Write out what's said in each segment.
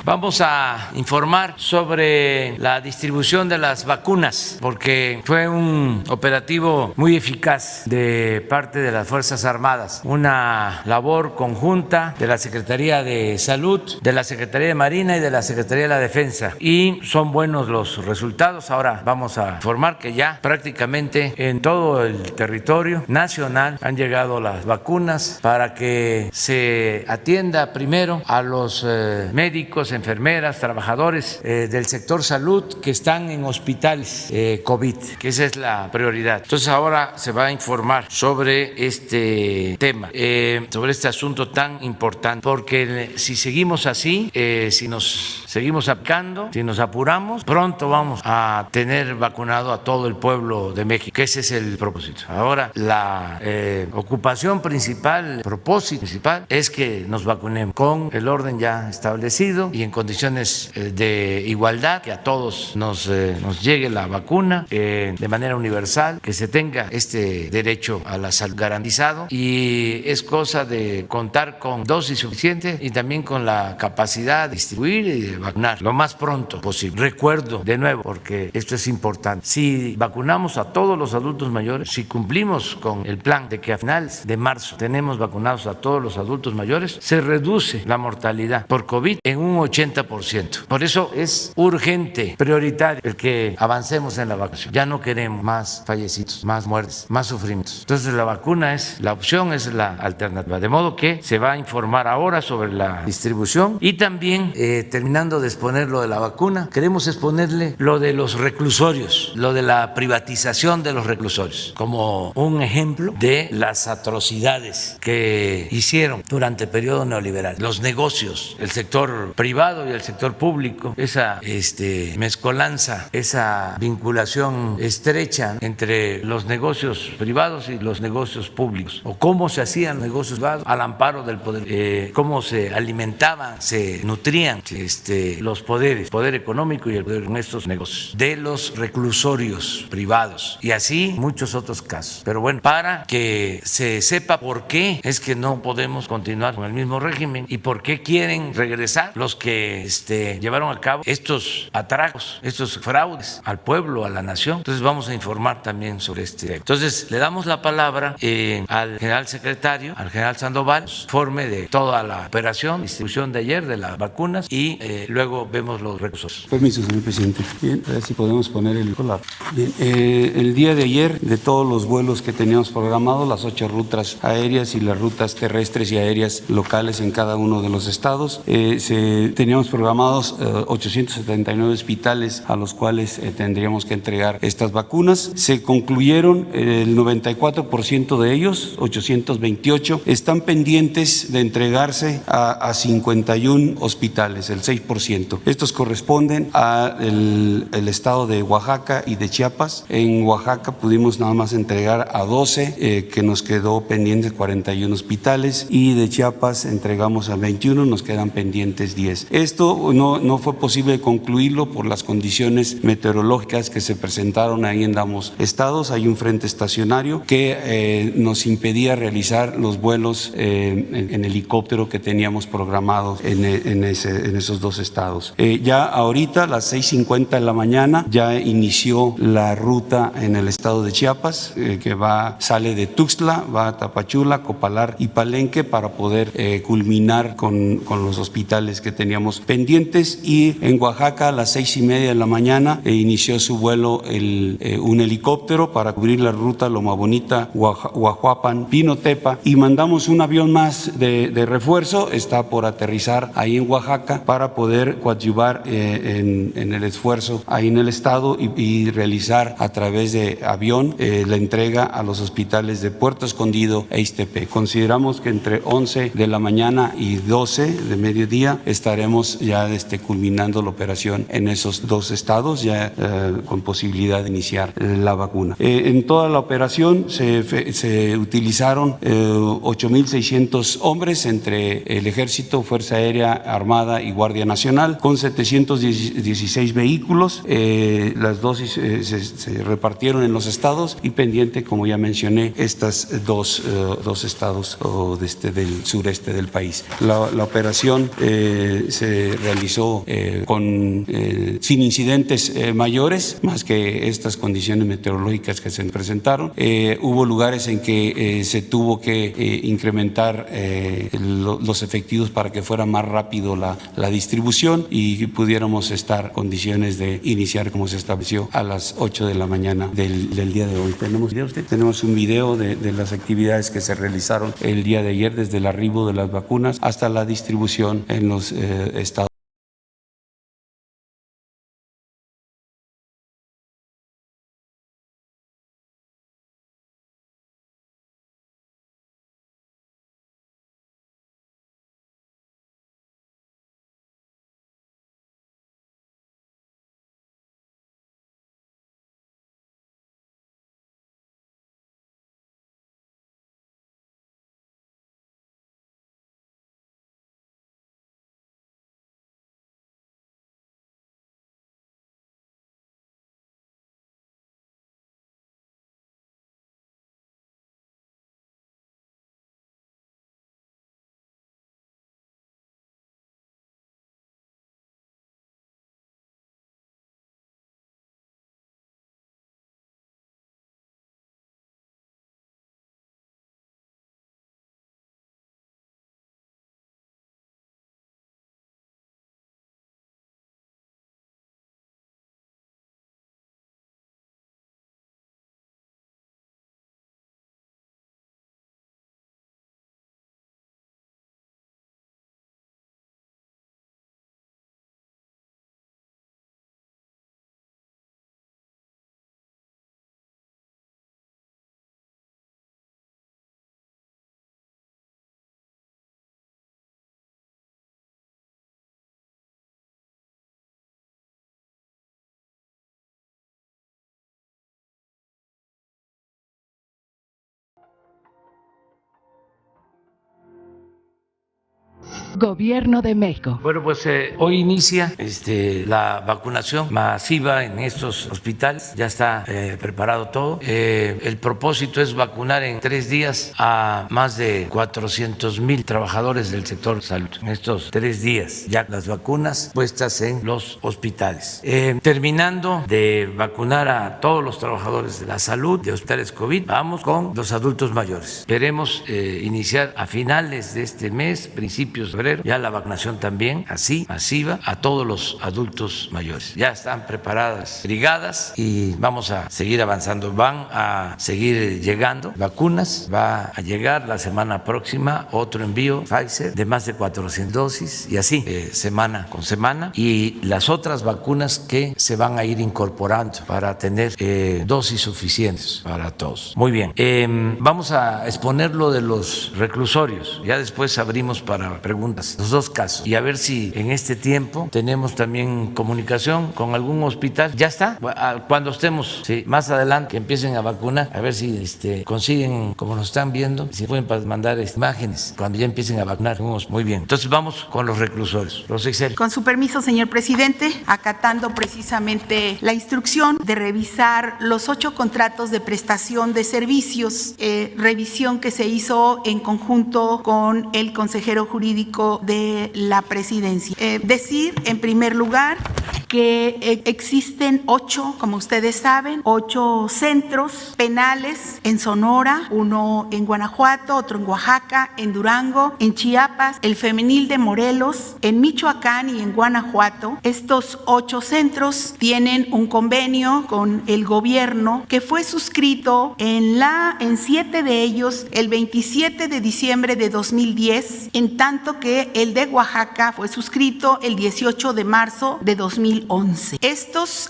Vamos a informar sobre la distribución de las vacunas, porque fue un operativo muy eficaz de parte de las Fuerzas Armadas, una labor conjunta de la Secretaría de Salud, de la Secretaría de Marina y de la Secretaría de la Defensa. Y son buenos los resultados. Ahora vamos a informar que ya prácticamente en todo el territorio nacional han llegado las vacunas para que se atienda primero a los médicos, enfermeras, trabajadores del sector salud que están en hospitales COVID, que esa es la prioridad. Entonces ahora se va a informar sobre este tema, sobre este asunto tan importante, porque si seguimos así, si nos seguimos aplicando, si nos apuramos, pronto vamos a tener vacunado a todo el pueblo de México, que ese es el propósito. Ahora la ocupación principal, el propósito principal es que nos vacunemos con el orden ya establecido y en condiciones de igualdad, que a todos nos llegue la vacuna de manera universal, que se tenga este derecho a la salud garantizado, y es cosa de contar con dosis suficientes y también con la capacidad de distribuir y de vacunar lo más pronto posible. Recuerdo de nuevo, porque esto es importante, si vacunamos a todos los adultos mayores, si cumplimos con el plan de que a finales de marzo tenemos vacunados a todos los adultos mayores, se reduce la mortalidad por COVID en un 80%. Por eso es urgente, prioritario el que avancemos en la vacunación. Ya no queremos más fallecidos, más muertes, más sufrimientos. Entonces la vacuna es la opción, es la alternativa. De modo que se va a informar ahora sobre la distribución y también, terminando de exponer lo de la vacuna, queremos exponerle lo de los reclusorios, lo de la privatización de los reclusorios, como un ejemplo de las atrocidades que hicieron durante el periodo neoliberal. Los negocios, el sector privado y el sector público, esa mezcolanza, esa vinculación estrecha entre los negocios privados y los negocios públicos, o cómo se hacían negocios privados al amparo del poder, cómo se alimentaban, se nutrían los poderes, el poder económico y el poder en estos negocios, de los reclusorios privados, y así muchos otros casos. Pero bueno, para que se sepa por qué es que no podemos continuar con el mismo régimen y por qué quieren regresar los que llevaron a cabo estos atracos, estos fraudes al pueblo, a la nación. Entonces vamos a informar también sobre este tema. Entonces le damos la palabra al general secretario, al general Sandoval, informe de toda la operación, distribución de ayer de las vacunas, y luego vemos los recursos. Permiso, señor presidente. Bien, a ver si podemos poner el colapso. Bien, el día de ayer, de todos los vuelos que teníamos programados, las 8 rutas aéreas y las rutas terrestres y aéreas locales en cada uno de los estados, teníamos programados 879 hospitales a los cuales tendríamos que entregar estas vacunas. Se concluyeron el 94% de ellos, 828, están pendientes de entregarse a 51 hospitales, el 6%. Estos corresponden al estado de Oaxaca y de Chiapas. En Oaxaca pudimos nada más entregar a 12, que nos quedó pendientes 41 hospitales, y de Chiapas entregamos a 21, nos quedan pendientes 10. Esto no fue posible concluirlo por las condiciones meteorológicas que se presentaron ahí en ambos estados. Hay un frente estacionario que nos impedía realizar los vuelos en helicóptero que teníamos programados en esos dos estados. Ya ahorita a las 6:50 de la mañana ya inició la ruta en el estado de Chiapas, que sale de Tuxtla, va a Tapachula, Copalar y Palenque para poder culminar con los hospitales que teníamos pendientes. Y en Oaxaca a las 6:30 de la mañana inició su vuelo un helicóptero para cubrir la ruta Loma Bonita, Huajuapan, Pinotepa, y mandamos un avión más de refuerzo, está por aterrizar ahí en Oaxaca para poder coadyuvar en el esfuerzo ahí en el estado y realizar a través de avión la entrega a los hospitales de Puerto Escondido e Ixtepec. Consideramos que entre 11 de la mañana y 12 de mediodía estaremos ya culminando la operación en esos dos estados, ya con posibilidad de iniciar la vacuna. En toda la operación se utilizaron 8,600 hombres entre el Ejército, Fuerza Aérea, Armada y Guardia Nacional, con 716 vehículos. Las dosis se repartieron en los estados y pendiente, como ya mencioné, estas dos estados del sureste del país. La operación distribución se realizó sin incidentes mayores, más que estas condiciones meteorológicas que se presentaron. Hubo lugares en que se tuvo que incrementar los efectivos para que fuera más rápido la distribución y pudiéramos estar en condiciones de iniciar como se estableció a las 8 de la mañana del día de hoy. ¿Tenemos video usted? Tenemos un video de las actividades que se realizaron el día de ayer, desde el arribo de las vacunas hasta la distribución en los estados. Gobierno de México. Bueno, pues hoy inicia la vacunación masiva en estos hospitales. Ya está preparado todo. El propósito es vacunar en 3 días a más de 400,000 trabajadores del sector salud. En estos 3 días ya las vacunas puestas en los hospitales. Terminando de vacunar a todos los trabajadores de la salud de hospitales COVID, vamos con los adultos mayores. Esperemos iniciar a finales de este mes, principios de febrero, ya la vacunación también, así, masiva, a todos los adultos mayores. Ya están preparadas brigadas y vamos a seguir avanzando. Van a seguir llegando vacunas, va a llegar la semana próxima otro envío Pfizer de más de 400 dosis y así, semana con semana, y las otras vacunas que se van a ir incorporando para tener dosis suficientes para todos. Muy bien, vamos a exponer lo de los reclusorios, ya después abrimos para preguntas los 2 casos y a ver si en este tiempo tenemos también comunicación con algún hospital. Ya está, cuando estemos más adelante que empiecen a vacunar, a ver si consiguen, como nos están viendo, si pueden mandar imágenes cuando ya empiecen a vacunar. Muy bien, entonces vamos con los reclusorios. Con su permiso, señor presidente, acatando precisamente la instrucción de revisar los 8 contratos de prestación de servicios, revisión que se hizo en conjunto con el consejero jurídico de la presidencia. Decir, en primer lugar, que existen 8, como ustedes saben, 8 centros penales en Sonora, uno en Guanajuato, otro en Oaxaca, en Durango, en Chiapas, el femenil de Morelos, en Michoacán y en Guanajuato. Estos 8 centros tienen un convenio con el gobierno que fue suscrito en 7 de ellos el 27 de diciembre de 2010, en tanto que el de Oaxaca fue suscrito el 18 de marzo de 2011.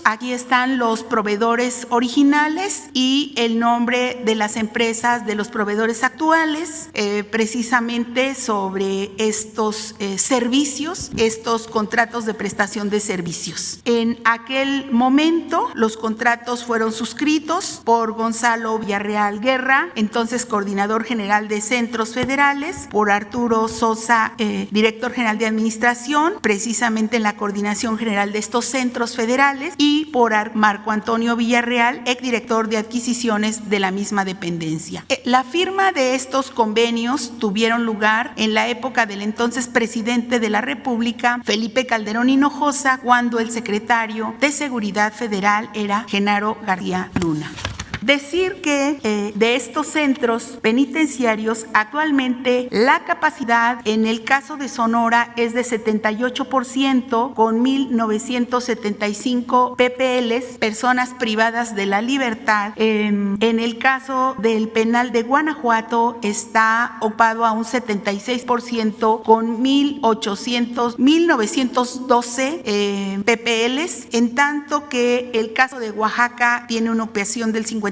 Aquí están los proveedores originales y el nombre de las empresas de los proveedores actuales, precisamente sobre estos servicios, estos contratos de prestación de servicios. En aquel momento, los contratos fueron suscritos por Gonzalo Villarreal Guerra, entonces coordinador general de Centros Federales, por Arturo Sosa director general de administración, precisamente en la coordinación general de estos centros federales, y por Marco Antonio Villarreal, exdirector de adquisiciones de la misma dependencia. La firma de estos convenios tuvieron lugar en la época del entonces presidente de la República, Felipe Calderón Hinojosa, cuando el secretario de Seguridad Federal era Genaro García Luna. Decir que de estos centros penitenciarios actualmente la capacidad en el caso de Sonora es de 78% con 1,975 PPLs, personas privadas de la libertad. En el caso del penal de Guanajuato está ocupado a un 76% con 1,912 PPLs, en tanto que el caso de Oaxaca tiene una ocupación del 59%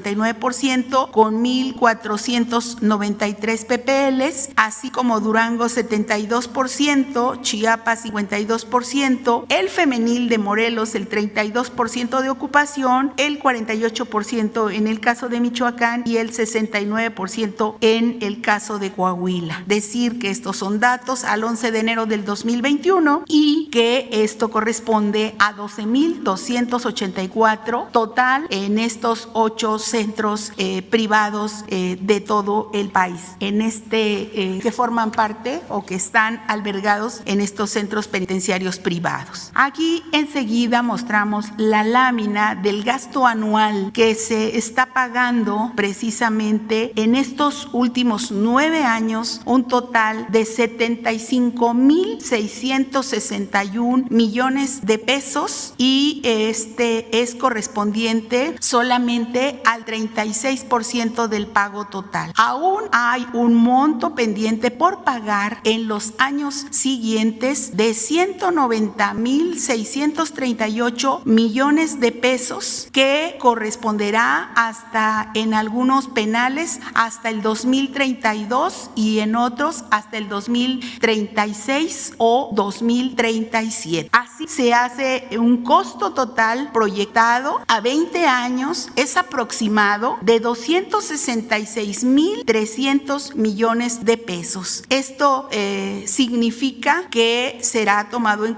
con 1,493 PPLs, así como Durango 72%, Chiapas 52%, el femenil de Morelos el 32% de ocupación, el 48% en el caso de Michoacán y el 69% en el caso de Coahuila. Decir que estos son datos al 11 de enero del 2021 y que esto corresponde a 12,284 total en estos 8 centros privados de todo el país, que forman parte o que están albergados en estos centros penitenciarios privados. Aquí enseguida mostramos la lámina del gasto anual que se está pagando precisamente en estos últimos 9 años, un total de 75,661 millones de pesos, y este es correspondiente solamente al 36% del pago total. Aún hay un monto pendiente por pagar en los años siguientes de 190,638 millones de pesos, que corresponderá hasta, en algunos penales, hasta el 2032 y en otros hasta el 2036 o 2037. Así se hace un costo total proyectado a 20 años, es aproximado de 266,300 millones de pesos. Esto significa que será tomado en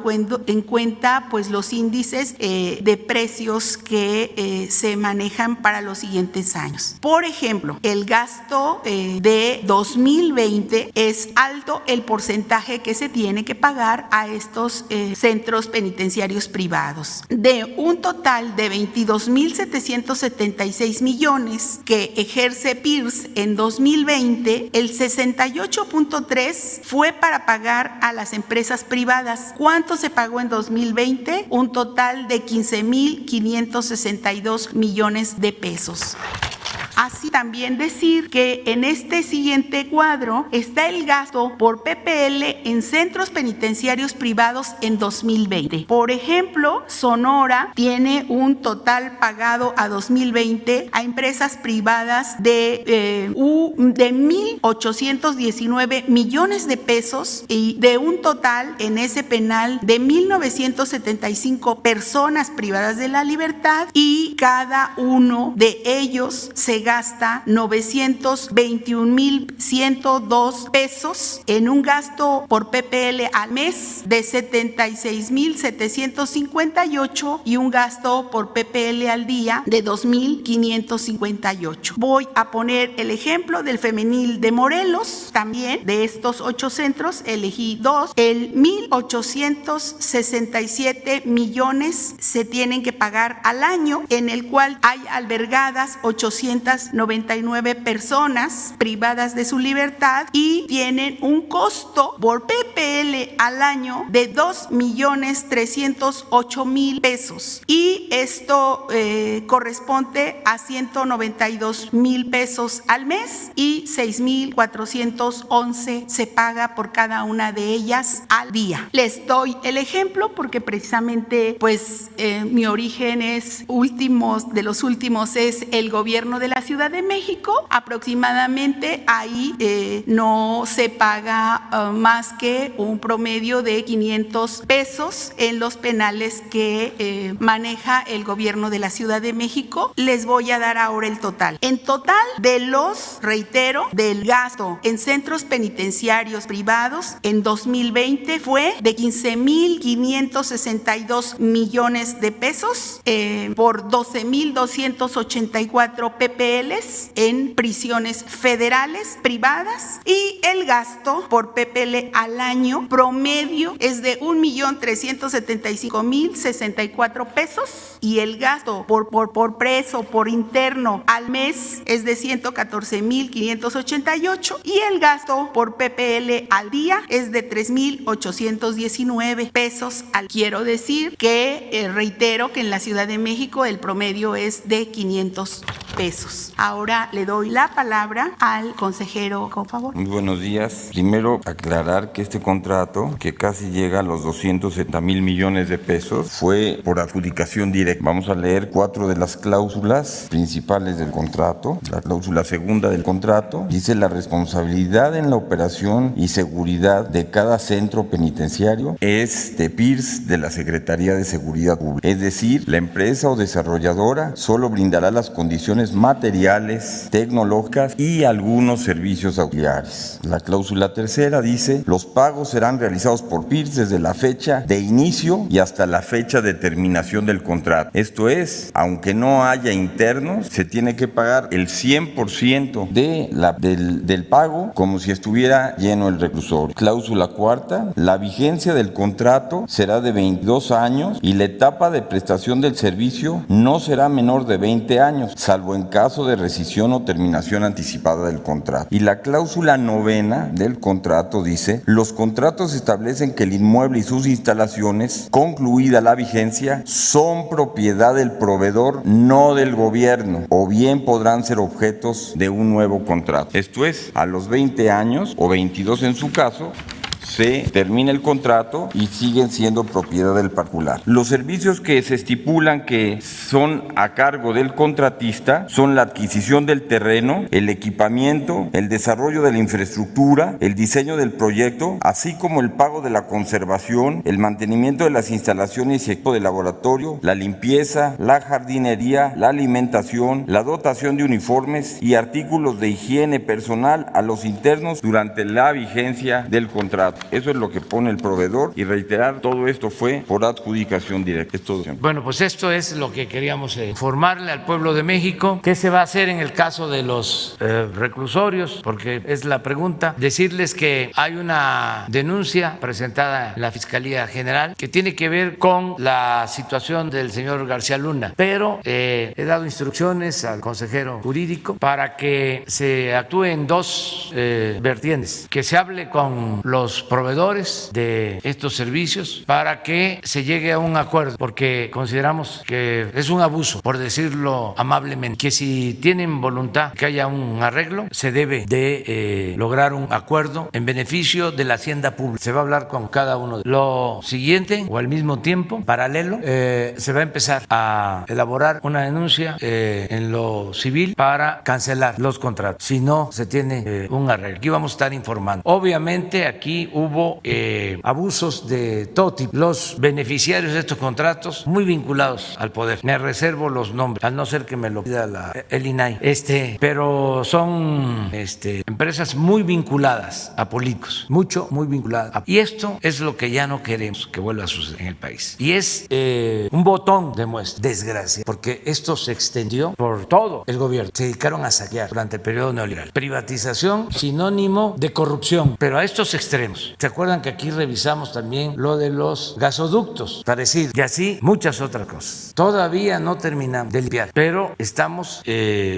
cuenta pues los índices de precios que se manejan para los siguientes años. Por ejemplo, el gasto de 2020 es alto el porcentaje que se tiene que pagar a estos centros penitenciarios privados. De un total de 22,776 millones que ejerce Pierce en 2020, el 68.3 fue para pagar a las empresas privadas. ¿Cuánto se pagó en 2020? Un total de 15,562 millones de pesos. Así también decir que en este siguiente cuadro está el gasto por PPL en centros penitenciarios privados en 2020. Por ejemplo, Sonora tiene un total pagado a 2020 a empresas privadas de 1,819 millones de pesos, y de un total en ese penal de 1,975 personas privadas de la libertad, y cada uno de ellos se gasta 921,102 pesos en un gasto por PPL al mes de 76,758 y un gasto por PPL al día de 2,558. Voy a poner el ejemplo del femenil de Morelos. También de estos 8 centros elegí 2. El 1,867 millones se tienen que pagar al año, en el cual hay albergadas 899 personas privadas de su libertad y tienen un costo por PPL al año de 2,308,000 pesos, y esto corresponde a 192,000 pesos al mes, y 6,411 se paga por cada una de ellas al día. Les doy el ejemplo porque precisamente pues mi origen es de los últimos es el gobierno de la Ciudad de México, aproximadamente ahí no se paga más que un promedio de 500 pesos en los penales que maneja el gobierno de la Ciudad de México. Les voy a dar ahora el total. En total reitero, del gasto en centros penitenciarios privados en 2020 fue de 15,562 millones de pesos por 12,284 PPLs en prisiones federales privadas, y el gasto por PPL al año promedio es de 1,375,064 pesos, y el gasto por preso, por interno al mes es de 114,588, y el gasto por PPL al día es de 3,819 pesos. Quiero decir que reitero que en la Ciudad de México el promedio es de 500 pesos. Ahora le doy la palabra al consejero, por favor. Muy buenos días. Primero, aclarar que este contrato, que casi llega a los 270,000 millones de pesos, fue por adjudicación directa. Vamos a leer 4 de las cláusulas principales del contrato. La cláusula segunda del contrato dice: la responsabilidad en la operación y seguridad de cada centro penitenciario es de PIRS de la Secretaría de Seguridad Pública. Es decir, la empresa o desarrolladora solo brindará las condiciones materiales, tecnológicas y algunos servicios auxiliares. La cláusula tercera dice: los pagos serán realizados por PIRS desde la fecha de inicio y hasta la fecha de terminación del contrato. Esto es, aunque no haya internos, se tiene que pagar el 100% del pago como si estuviera lleno el reclusorio. Cláusula cuarta: la vigencia del contrato será de 22 años y la etapa de prestación del servicio no será menor de 20 años, salvo en caso de rescisión o terminación anticipada del contrato. Y la cláusula novena del contrato dice: los contratos establecen que el inmueble y sus instalaciones, concluida la vigencia, son propiedad del proveedor, no del gobierno, o bien podrán ser objetos de un nuevo contrato. Esto es, a los 20 años o 22 en su caso, se termina el contrato y siguen siendo propiedad del particular. Los servicios que se estipulan que son a cargo del contratista son la adquisición del terreno, el equipamiento, el desarrollo de la infraestructura, el diseño del proyecto, así como el pago de la conservación, el mantenimiento de las instalaciones y equipo de laboratorio, la limpieza, la jardinería, la alimentación, la dotación de uniformes y artículos de higiene personal a los internos durante la vigencia del contrato. Eso es lo que pone el proveedor, y reiterar, todo esto fue por adjudicación directa. Es todo. Bueno, pues esto es lo que queríamos informarle al pueblo de México. ¿Qué se va a hacer en el caso de los reclusorios? Porque es la pregunta. Decirles que hay una denuncia presentada en la Fiscalía General que tiene que ver con la situación del señor García Luna, pero he dado instrucciones al consejero jurídico para que se actúe en dos vertientes, que se hable con los proveedores de estos servicios para que se llegue a un acuerdo, porque consideramos que es un abuso, por decirlo amablemente, que si tienen voluntad que haya un arreglo, se debe de lograr un acuerdo en beneficio de la hacienda pública. Se va a hablar con cada uno de lo siguiente, o al mismo tiempo, paralelo, se va a empezar a elaborar una denuncia en lo civil para cancelar los contratos si no se tiene un arreglo. Aquí vamos a estar informando. Obviamente aquí hubo abusos de todo tipo. Los beneficiarios de estos contratos muy vinculados al poder. Me reservo los nombres, al no ser que me lo pida el INAI. Pero son empresas muy vinculadas a políticos, muy vinculadas. Y esto es lo que ya no queremos que vuelva a suceder en el país. Y es un botón de muestra, desgracia, porque esto se extendió por todo el gobierno. Se dedicaron a saquear durante el periodo neoliberal. Privatización, sinónimo de corrupción, pero a estos extremos. ¿Se acuerdan que aquí revisamos también lo de los gasoductos? Parecido. Y así muchas otras cosas. Todavía no terminamos de limpiar, pero estamos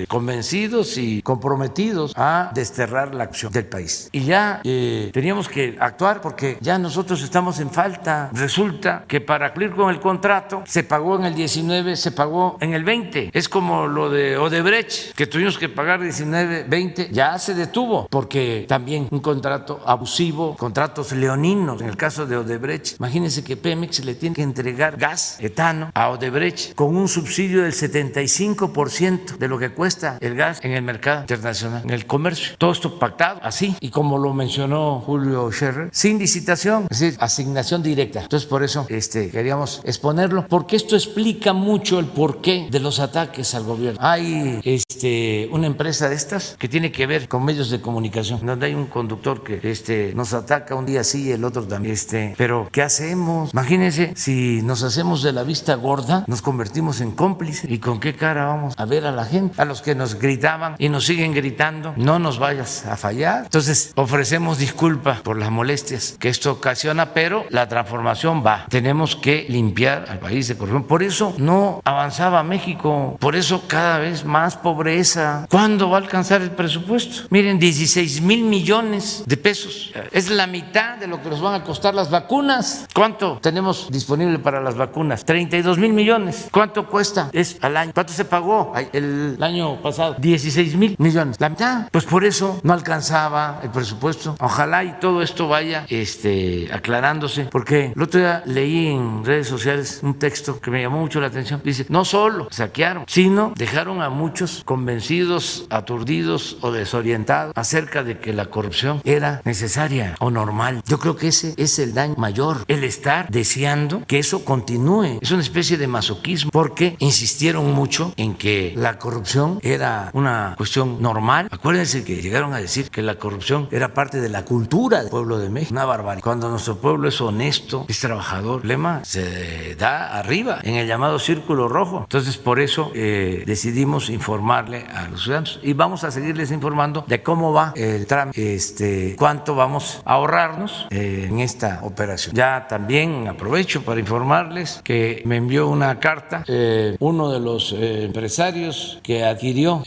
convencidos y comprometidos a desterrar la acción del país. Y ya teníamos que actuar porque ya nosotros estamos en falta. Resulta que para cumplir con el contrato se pagó en el 19, se pagó en el 20. Es como lo de Odebrecht, que tuvimos que pagar 19, 20. Ya se detuvo porque también un contrato abusivo, contratos leoninos. En el caso de Odebrecht, imagínense que Pemex le tiene que entregar gas etano a Odebrecht con un subsidio del 75% de lo que cuesta el gas en el mercado internacional, en el comercio. Todo esto pactado así, y como lo mencionó Julio Scherer, sin licitación, es decir, asignación directa. Entonces, por eso queríamos exponerlo, porque esto explica mucho el porqué de los ataques al gobierno. Hay una empresa de estas que tiene que ver con medios de comunicación, donde hay un conductor que nos ataca un día sí y el otro también. Pero ¿qué hacemos? Imagínense, si nos hacemos de la vista gorda, nos convertimos en cómplices. ¿Y con qué cara vamos a ver a la gente? A los que nos gritaban y nos siguen gritando, no nos vayas a fallar. Entonces, ofrecemos disculpa por las molestias que esto ocasiona, pero la transformación va. Tenemos que limpiar al país de corrupción. Por eso no avanzaba México, por eso cada vez más pobreza. ¿Cuándo va a alcanzar el presupuesto? Miren, 16,000 millones de pesos. Es la mitad de lo que nos van a costar las vacunas. ¿Cuánto tenemos disponible para las vacunas? 32,000 millones. ¿Cuánto cuesta? Es al año. ¿Cuánto se pagó el año pasado? 16,000 millones. La mitad. Pues por eso no alcanzaba el presupuesto. Ojalá y todo esto vaya aclarándose, porque el otro día leí en redes sociales un texto que me llamó mucho la atención. Dice, no solo saquearon, sino dejaron a muchos convencidos, aturdidos o desorientados acerca de que la corrupción era necesaria o normal. Yo creo que ese es el daño mayor, el estar deseando que eso continúe. Es una especie de masoquismo, porque insistieron mucho en que la corrupción era una cuestión normal. Acuérdense que llegaron a decir que la corrupción era parte de la cultura del pueblo de México. Una barbaridad. Cuando nuestro pueblo es honesto, es trabajador, el lema se da arriba en el llamado círculo rojo. Entonces, por eso decidimos informarle a los ciudadanos, y vamos a seguirles informando de cómo va el trámite, cuánto vamos a ahorrarnos en esta operación. Ya también aprovecho para informarles que me envió una carta uno de los empresarios que adquirió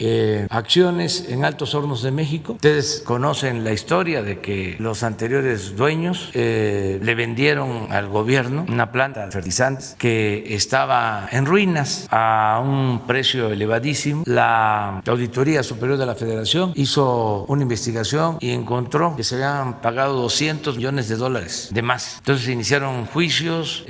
acciones en Altos Hornos de México. Ustedes conocen la historia de que los anteriores dueños le vendieron al gobierno una planta de fertilizantes que estaba en ruinas a un precio elevadísimo. La Auditoría Superior de la Federación hizo una investigación y encontró que se habían pagado 200 millones de dólares de más. Entonces se iniciaron juicios,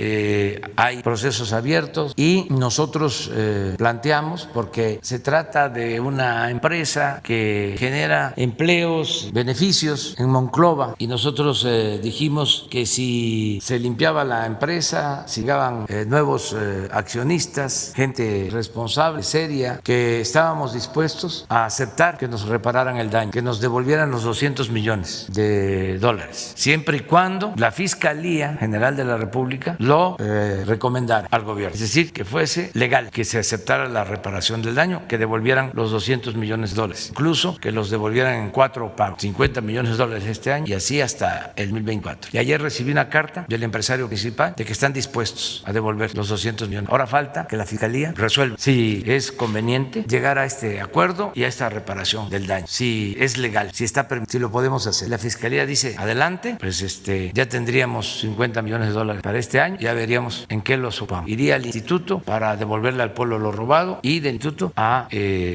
hay procesos abiertos, y nosotros planteamos, porque se trata de una empresa que genera empleos, beneficios en Monclova, y nosotros dijimos que si se limpiaba la empresa, si llegaban nuevos accionistas, gente responsable, seria, que estábamos dispuestos a aceptar que nos repararan el daño, que nos devolvieran los 200 millones de dólares, siempre y cuando la Fiscalía General de la República lo recomendara al gobierno. Es decir, que fuese legal, que se aceptara la reparación del daño, que devolvieran los 200 millones de dólares, incluso que los devolvieran en 4 pagos, 50 millones de dólares este año, y así hasta el 2024. Y ayer recibí una carta del empresario principal de que están dispuestos a devolver los 200 millones. Ahora falta que la Fiscalía resuelva si es conveniente llegar a este acuerdo y a esta reparación del daño, si es legal, si está permitido, si lo podemos hacer. La Fiscalía dice adelante, pues ya tendríamos 50 millones de dólares para este año, ya veríamos en qué los ocupamos. Iría al instituto para devolverle al pueblo lo robado, y del instituto a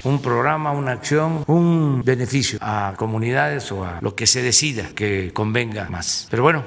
un programa, una acción, un beneficio a comunidades o a lo que se decida que convenga más. Pero bueno,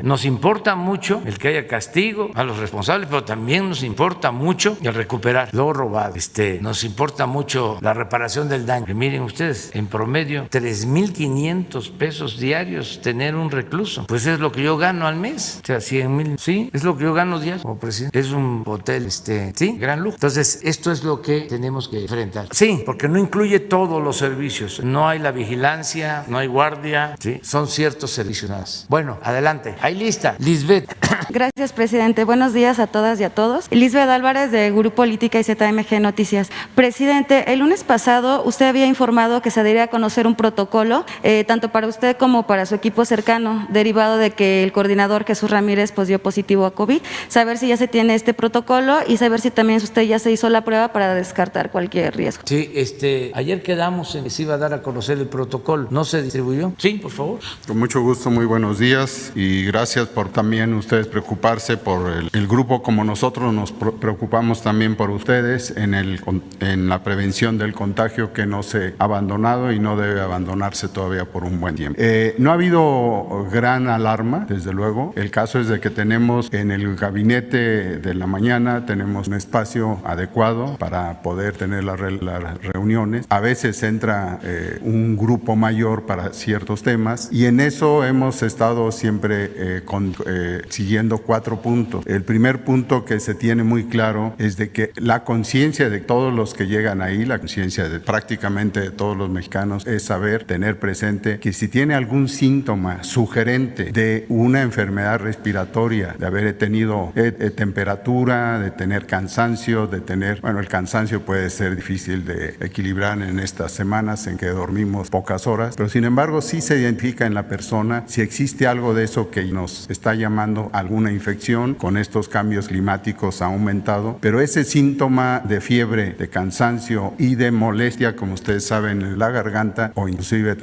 nos importa mucho el que haya castigo a los responsables, pero también nos importa mucho el recuperar lo robado. Nos importa mucho la reparación del daño. Que miren ustedes, en promedio 3,500 pesos diarios tener un recluso. Pues es lo que yo gano al mes. O sea, 100,000, sí, es lo que yo gano diario como presidente. Es un hotel, sí, gran lujo. Entonces, esto es lo que tenemos que enfrentar. Sí, porque no incluye todos los servicios. No hay la vigilancia, no hay guardia, sí, son ciertos servicios nada más. Bueno, adelante. Ahí lista, Lisbeth. Gracias, presidente. Buenos días a todas y a todos. Lisbeth Álvarez, de Grupo Política y ZMG Noticias. Presidente, el lunes pasado usted había informado que se daría a conocer un protocolo, tanto para usted como para su equipo cercano, derivado de que el coordinador Jesús Ramírez dio positivo a COVID. Saber si ya se tiene este protocolo y saber si también usted ya se hizo la prueba para descartar cualquier riesgo. Sí, ayer quedamos en que se iba a dar a conocer el protocolo. ¿No se distribuyó? Sí, por favor. Con mucho gusto, muy buenos días y gracias por también ustedes preocuparse por el grupo como nosotros nos preocupamos también por ustedes en la prevención del contagio, que no se ha abandonado y no debe abandonarse todavía por un buen tiempo. No ha habido gran alarma, desde luego. El caso es de que tenemos en el gabinete de la mañana, tenemos un espacio adecuado para poder tener las reuniones. A veces entra un grupo mayor para ciertos temas y en eso hemos estado siempre siguiendo 4 puntos. El primer punto que se tiene muy claro es de que la conciencia de todos los que llegan ahí, la conciencia de prácticamente de todos los mexicanos, es saber, tener presente que si tiene algún síntoma sugerente de una enfermedad respiratoria, de haber tenido temperatura, de tener cansancio, el cansancio puede ser difícil de equilibrar en estas semanas en que dormimos pocas horas, pero sin embargo sí se identifica en la persona si existe algo de eso que nos está llamando alguna infección. Con estos cambios climáticos ha aumentado, pero ese síntoma de fiebre, de cansancio y de molestia, como ustedes saben, en la garganta o inclusive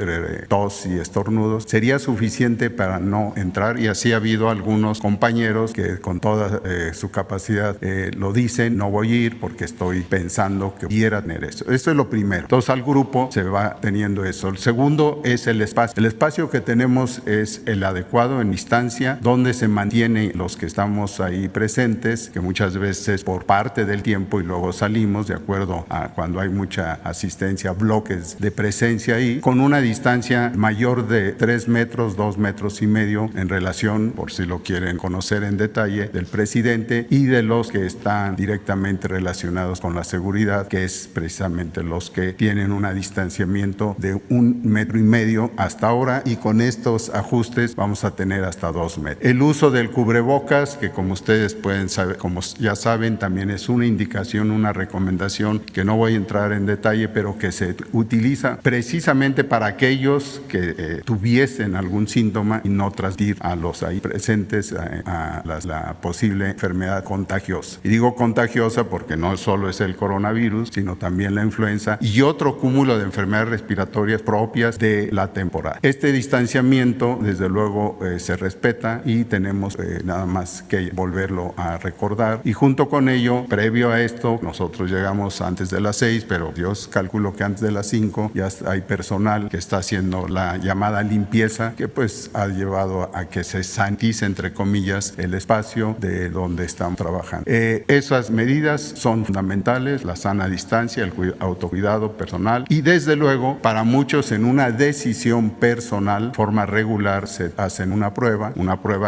tos y estornudos, sería suficiente para no entrar, y así ha habido algunos compañeros que con toda su capacidad lo dicen: no voy a ir porque estoy pensando que pudiera tener eso. Eso es lo primero. Entonces al grupo se va teniendo eso. El segundo es el espacio. El espacio que tenemos es el adecuado en distancia, donde se mantienen los que estamos ahí presentes, que muchas veces por parte del tiempo y luego salimos de acuerdo a cuando hay mucha asistencia, bloques de presencia ahí, con una distancia mayor de 3 metros, 2 metros y medio en relación, por si lo quieren conocer en detalle, del presidente y de los que están directamente relacionados con la seguridad, que es precisamente los que tienen un distanciamiento de 1,5 metros hasta ahora, y con estos ajustes vamos a tener hasta 2 metros. El uso del cubrebocas, que como ustedes pueden saber, como ya saben, también es una indicación, una recomendación que no voy a entrar en detalle, pero que se utiliza precisamente para aquellos que tuviesen algún síntoma y no transmitir a los ahí presentes a la posible enfermedad contagiosa. Y digo contagiosa porque no solo es el coronavirus, sino también la influenza y otro cúmulo de enfermedades respiratorias propias de la temporada. Este distanciamiento, desde luego, se respeta y tenemos nada más que volverlo a recordar. Y junto con ello, previo a esto, nosotros llegamos antes de las 6, pero Dios calculó que antes de las 5 ya hay personal que está haciendo la llamada limpieza, que pues ha llevado a que se sanitice, entre comillas, el espacio de donde estamos trabajando. Esas medidas son fundamentales: la sana distancia, el autocuidado personal, y desde luego para muchos en una decisión personal, forma regular, se hacen una prueba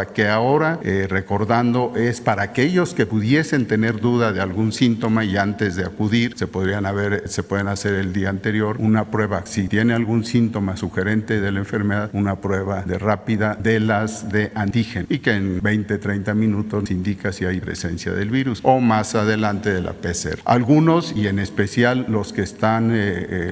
que ahora, recordando, es para aquellos que pudiesen tener duda de algún síntoma y antes de acudir se pueden hacer el día anterior una prueba. Si tiene algún síntoma sugerente de la enfermedad, una prueba rápida de antígeno, y que en 20-30 minutos indica si hay presencia del virus, o más adelante de la PCR. Algunos, y en especial los que están,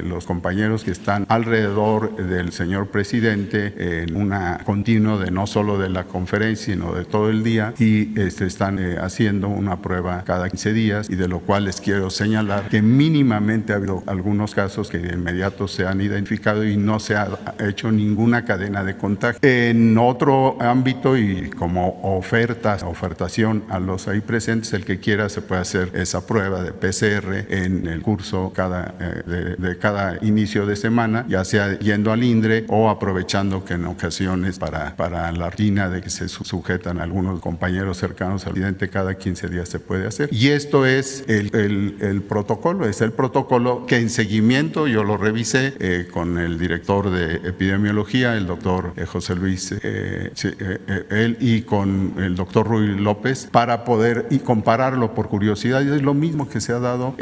los compañeros que están alrededor del señor presidente en una continuo de no solo de la conferencia, sino de todo el día, y están haciendo una prueba cada 15 días, y de lo cual les quiero señalar que mínimamente ha habido algunos casos que de inmediato se han identificado y no se ha hecho ninguna cadena de contagio. En otro ámbito, y como ofertación a los ahí presentes, el que quiera se puede hacer esa prueba de PCR en el curso de cada inicio de semana, ya sea yendo al INDRE o aprovechando que en ocasiones para la rutina de que se sujetan algunos compañeros cercanos al presidente, cada 15 días se puede hacer. Y esto es el protocolo, es el protocolo que en seguimiento yo lo revisé con el director de epidemiología, el doctor José Luis, él, y con el doctor Ruy López, para poder y compararlo por curiosidad. Y es lo mismo que se ha dado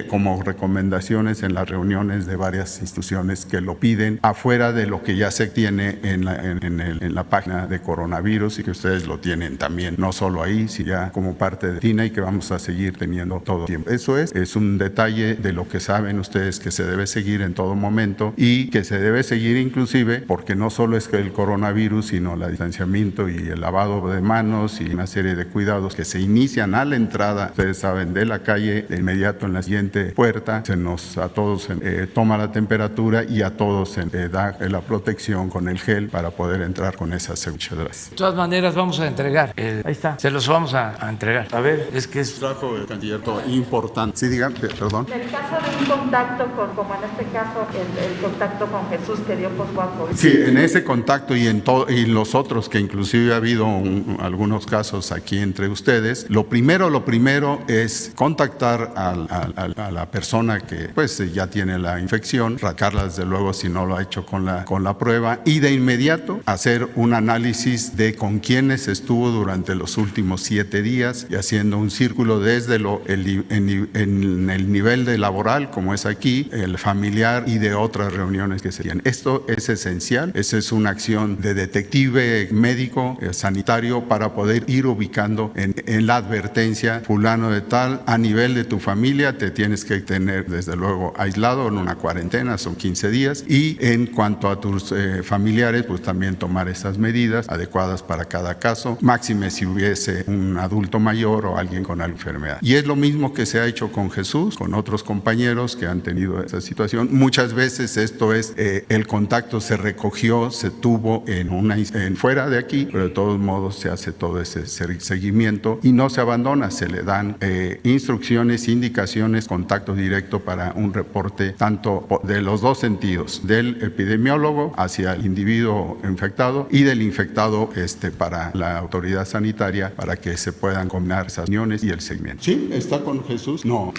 como recomendaciones en las reuniones de varias instituciones que lo piden, afuera de lo que ya se tiene en la página de coronavirus, y que ustedes lo tienen también, no solo ahí, sino ya como parte de TINA, y que vamos a seguir teniendo todo el tiempo. Eso es un detalle de lo que saben ustedes que se debe seguir en todo momento, y que se debe seguir inclusive porque no solo es que el coronavirus, sino el distanciamiento y el lavado de manos y una serie de cuidados que se inician a la entrada, ustedes saben, de la calle. De inmediato en la siguiente puerta a todos toma la temperatura, y a todos se da la protección con el gel para poder entrar con esa seguridad. De todas maneras, vamos a entregar. Ahí está. Se los vamos a entregar. A ver, es que es... Trajo el candidato importante. Sí, diga, perdón. En el caso de un contacto como en este caso, el contacto con Jesús que dio por Juan COVID. Sí, en ese contacto y en los otros que inclusive ha habido algunos casos aquí entre ustedes, lo primero es contactar a la persona que pues ya tiene la infección, tratarla desde luego si no lo ha hecho con la prueba, y de inmediato hacer un análisis de con quiénes estuvo durante los últimos 7 días y haciendo un círculo desde en el nivel de laboral, como es aquí, el familiar y de otras reuniones que serían. Esto es esencial, esa es una acción de detective médico, sanitario, para poder ir ubicando en la advertencia, fulano de tal, a nivel de tu familia te tienes que tener desde luego aislado en una cuarentena, son 15 días, y en cuanto a tus familiares, pues también tomar esas medidas adecuadas para cada caso, máxime si hubiese un adulto mayor o alguien con alguna enfermedad. Y es lo mismo que se ha hecho con Jesús, con otros compañeros que han tenido esa situación. Muchas veces esto es, el contacto se recogió, se tuvo fuera de aquí, pero de todos modos se hace todo ese seguimiento y no se abandona, se le dan instrucciones, indicaciones, contacto directo para un reporte tanto de los dos sentidos, del epidemiólogo hacia el individuo infectado y del infectado para la autoridad sanitaria, para que se puedan combinar esas reuniones y el seguimiento. ¿Sí? ¿Está con Jesús? No,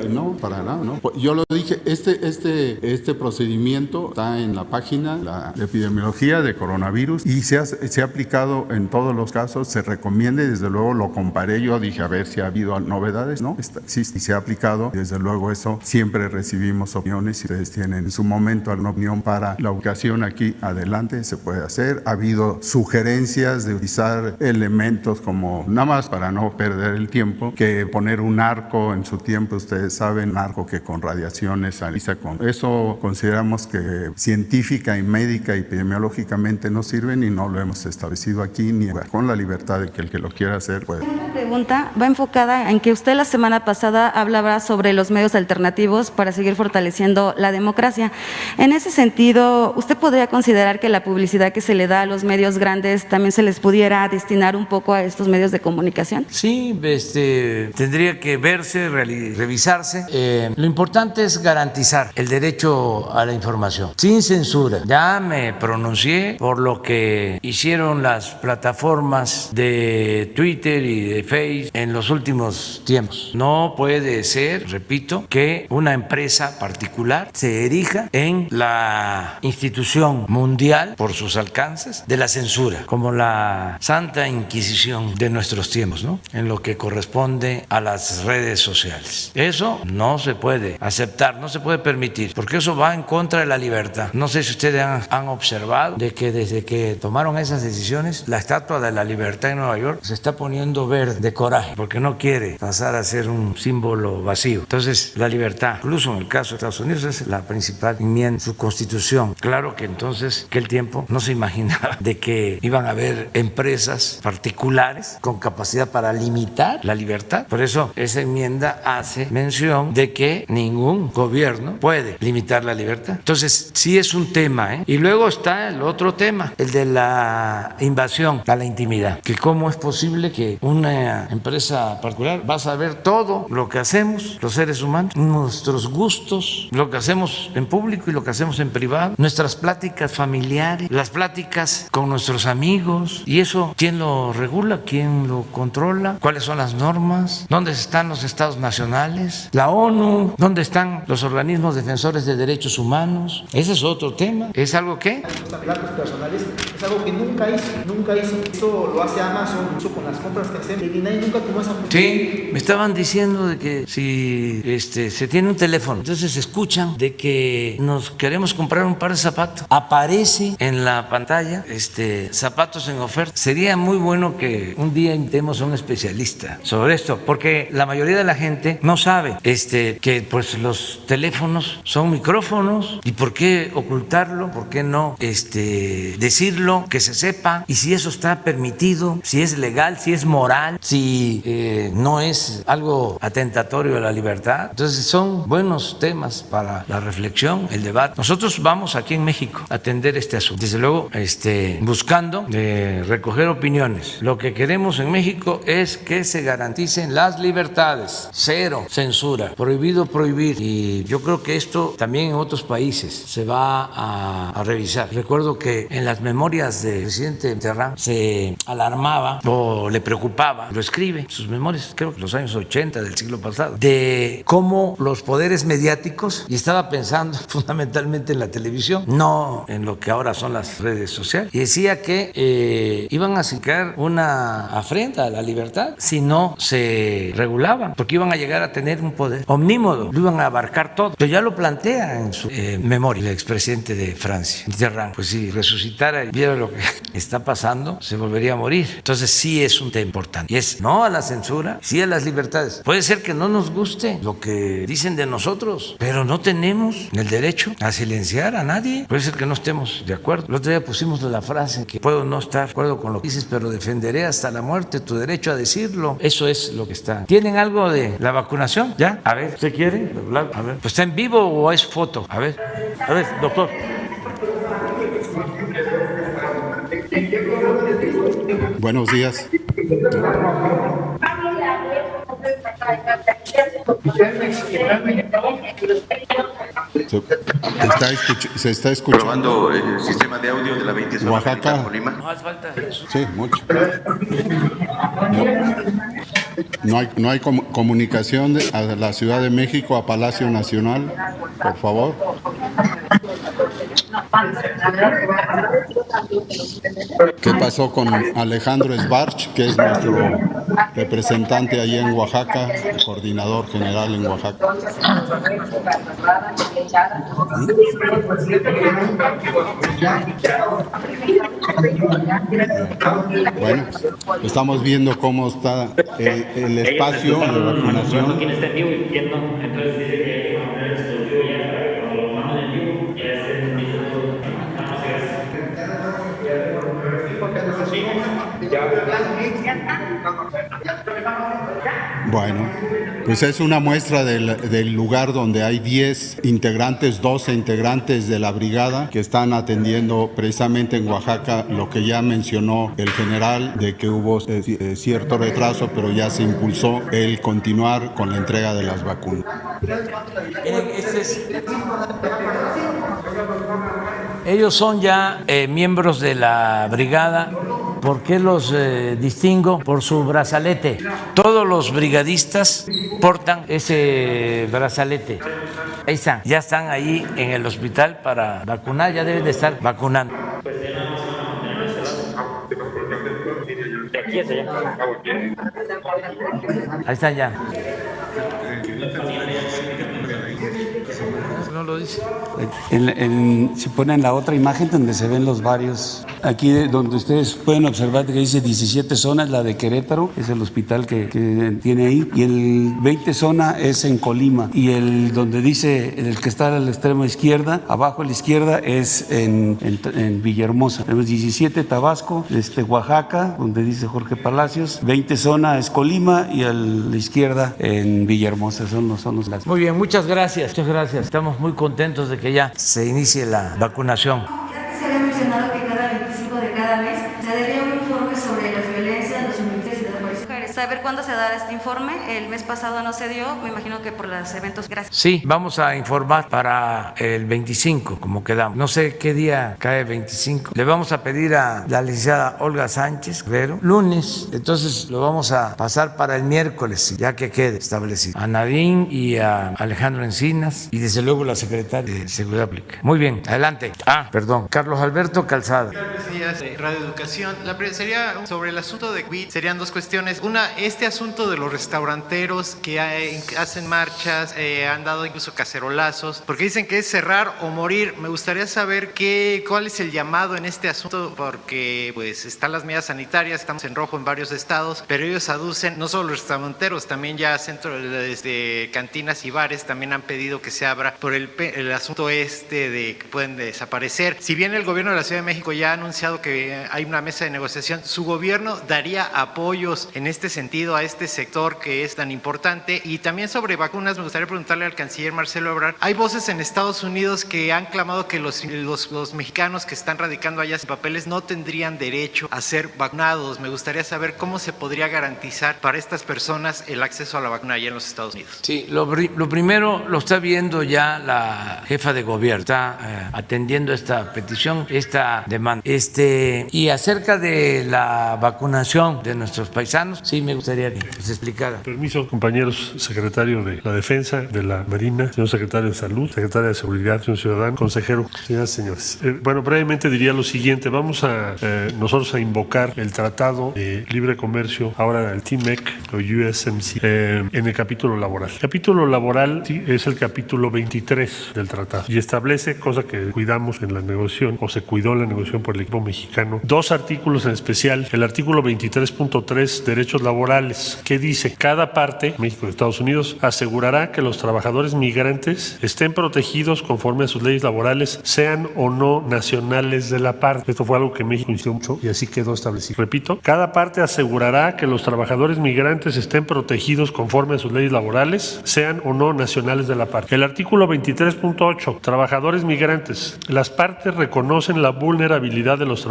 no, para nada, no. Yo lo dije, este procedimiento está en la página, la epidemiología de coronavirus, y se ha aplicado en todos los casos, se recomienda y desde luego lo comparé, yo dije a ver si ha habido novedades, ¿no? Sí, se ha aplicado, desde luego eso, siempre recibimos opiniones, si ustedes tienen en su momento alguna opinión para la ubicación aquí, adelante, se puede hacer. Ha habido sugerencias de utilizar elementos como, nada más para no perder el tiempo, que poner un arco en su tiempo, ustedes saben, un arco que con radiaciones analiza con eso, consideramos que científica y médica y epidemiológicamente no sirven y no lo hemos establecido aquí, ni con la libertad de que el que lo quiera hacer puede. Una pregunta va enfocada en que usted la semana pasada hablaba sobre los medios alternativos para seguir fortaleciendo la democracia. En ese sentido, ¿usted podría considerar que la publicidad que se le da a los medios grandes también se les pudiera destinar un poco a estos medios de comunicación? Sí, tendría que verse, revisarse. Lo importante es garantizar el derecho a la información, sin censura. Ya me pronuncié por lo que hicieron las plataformas de Twitter y de Facebook en los últimos tiempos. No puede ser, repito, que una empresa particular se erija en la institución mundial por sus alcances de la censura, como la Santa Inquisición de nuestros tiempos, ¿no? En lo que corresponde a las redes sociales. Eso no se puede aceptar, no se puede permitir, porque eso va en contra de la libertad. No sé si ustedes han observado de que desde que tomaron esas decisiones, la Estatua de la Libertad en Nueva York se está poniendo verde de coraje, porque no quiere pasar a ser un símbolo vacío. Entonces, la libertad, incluso en el caso de Estados Unidos, es la principal enmienda en su constitución. Claro que entonces, aquel tiempo no se imaginaba de que iban a haber empresas particulares con capacidad para limitar la libertad. Por eso, esa enmienda hace mención de que ningún gobierno puede limitar la libertad. Entonces, sí es un tema, ¿eh? Y luego está el otro tema, el de la invasión a la intimidad. Que cómo es posible que una empresa particular va a saber todo lo que hacemos los seres humanos, nuestros gustos, lo que hacemos en público y lo que hacemos en privado, nuestras pláticas familiares, las pláticas con nuestros amigos. ¿Y eso quién lo regula? ¿Quién lo controla? ¿Cuáles son las normas? ¿Dónde están los estados nacionales? ¿La ONU? ¿Dónde están los organismos defensores de derechos humanos? Ese es otro tema. ¿Es algo que? Los datos personales es algo que nunca hizo. Eso lo hace Amazon, incluso con las compras que hacen. Y nadie nunca tomó esa función. Sí, me estaban diciendo de que si se tiene un teléfono, entonces escuchan de que nos queremos comprar un par de zapatos. Aparece en la pantalla zapatos en oferta. Sería muy bueno que un día invitemos a un especialista sobre esto, porque la mayoría de la gente no sabe que pues los teléfonos son micrófonos. ¿Y por qué ocultarlo? ¿Por qué no decirlo, que se sepa? Y si eso está permitido, si es legal, si es moral, si no es algo atentatorio a la libertad. Entonces son buenos temas para la reflexión, el debate. Nosotros vamos aquí en México a atender este asunto, desde luego buscando recoger opiniones. Lo que queremos en México es que se garanticen las libertades, cero censura, prohibido prohibir. Y yo creo que esto también en otros países se va a revisar. Recuerdo que en las memorias del presidente Mitterrand se alarmaba o le preocupaba, lo escribe en sus memorias, creo que los años 80 del siglo pasado, de cómo los poderes mediáticos, y estaba pensando fundamentalmente en la televisión, no en lo que ahora son las redes sociales, y decía que iban a sacar una afrenta a la libertad si no se regulaban, porque iban a llegar a tener un poder omnímodo, lo iban a abarcar todo. Pero ya lo plantea en su memoria el expresidente de Francia, Mitterrand. Pues si resucitara y viera lo que está pasando, se volvería a morir. Entonces sí es un tema importante. Y es no a la censura, sí a las libertades. Puede ser que no nos guste lo que dicen de nosotros, pero no tenemos el derecho a silenciar a nadie. Puede ser que no estemos de acuerdo. El otro día pusimos la frase que puedo no estar de acuerdo con lo que dices, pero defenderé hasta la muerte tu derecho a decirlo. Eso es lo que está. ¿Tienen algo de la vacunación? ¿Ya? A ver, ¿usted quiere hablar? A ver. ¿Pues está en vivo o es foto? A ver, doctor. Buenos días. Se está escuchando. Probando el sistema de audio de la 20 zona Oaxaca. Colima. No hace falta. Sí, mucho. No hay comunicación a la Ciudad de México, a Palacio Nacional, por favor. ¿Qué pasó con Alejandro Sbarch, que es nuestro representante allá en Oaxaca, coordinador general en Oaxaca? Bueno, estamos viendo cómo está el espacio de vacunación. Bueno, pues es una muestra del lugar donde hay 10 integrantes, 12 integrantes de la brigada que están atendiendo precisamente en Oaxaca lo que ya mencionó el general, de que hubo cierto retraso, pero ya se impulsó el continuar con la entrega de las vacunas. Ellos son ya miembros de la brigada. ¿Por qué los distingo? Por su brazalete. Todos los brigadistas portan ese brazalete. Ahí están, ya están ahí en el hospital para vacunar, ya deben de estar vacunando. Ahí están ya. No lo dice. Si ponen la otra imagen donde se ven los varios, aquí donde ustedes pueden observar que dice 17 zonas, la de Querétaro, es el hospital que tiene ahí, y el 20 zona es en Colima, y el donde dice el que está a la extrema izquierda, abajo a la izquierda, es en Villahermosa. Tenemos 17 Tabasco, Oaxaca, donde dice Jorge Palacios, 20 zona es Colima, y a la izquierda en Villahermosa. Son los las. Muy bien, muchas gracias. Estamos muy contentos de que ya se inicie la vacunación. Ya que se había mencionado que cada 25 de cada mes se daría un informe sobre las violencias, los feminicidios y las mujeres. ¿Saber cuándo se dará este informe? El mes pasado no se dio, me imagino que por los eventos. Gracias. Sí, vamos a informar para el 25, como quedamos. No sé qué día cae 25. Le vamos a pedir a la licenciada Olga Sánchez Guerrero lunes, entonces lo vamos a pasar para el miércoles, ya que quede establecido. A Nadine y a Alejandro Encinas y desde luego la secretaria de Seguridad Pública. Muy bien, adelante. Perdón, Carlos Alberto Calzada. Buenos días, Radio Educación. La sería sobre el asunto de COVID, serían dos cuestiones. Una, este asunto de los restauranteros que hacen marchas, han dado incluso cacerolazos, porque dicen que es cerrar o morir. Me gustaría saber cuál es el llamado en este asunto, porque pues están las medidas sanitarias, estamos en rojo en varios estados, pero ellos aducen, no solo los restauranteros, también ya centros de cantinas y bares también han pedido que se abra por el asunto de que pueden desaparecer. Si bien el gobierno de la Ciudad de México ya ha anunciado que hay una mesa de negociación, ¿su gobierno daría apoyos en este sentido a este sector que es tan importante. Y también sobre vacunas, me gustaría preguntarle al canciller Marcelo Ebrard. Hay voces en Estados Unidos que han clamado que los mexicanos que están radicando allá sin papeles no tendrían derecho a ser vacunados. Me gustaría saber cómo se podría garantizar para estas personas el acceso a la vacuna allá en los Estados Unidos. Sí, lo primero lo está viendo ya la jefa de gobierno, está atendiendo esta petición, esta demanda. Y acerca de la vacunación de nuestros paisanos, sí me gustaría que se explicara. Permiso, compañeros, secretario de la Defensa, de la Marina, señor secretario de Salud, secretaria de Seguridad, señor ciudadano, consejero, señoras y señores. Bueno, brevemente diría lo siguiente. Vamos a nosotros a invocar el Tratado de Libre Comercio, ahora el TMEC o USMC, en el capítulo laboral. El capítulo laboral es el capítulo 23 del tratado y establece, cosa que cuidamos en la negociación, o se cuidó en la negociación por el equipo mexicano, dos artículos en especial. El artículo 23.3, derechos laborales, que dice: cada parte, México y Estados Unidos, asegurará que los trabajadores migrantes estén protegidos conforme a sus leyes laborales, sean o no nacionales de la parte. Esto fue algo que México insistió mucho y así quedó establecido. Repito, cada parte asegurará que los trabajadores migrantes estén protegidos conforme a sus leyes laborales, sean o no nacionales de la parte. El artículo 23.8, trabajadores migrantes. Las partes reconocen la vulnerabilidad de los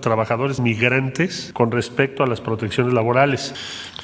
trabajadores migrantes con respecto a las protecciones laborales.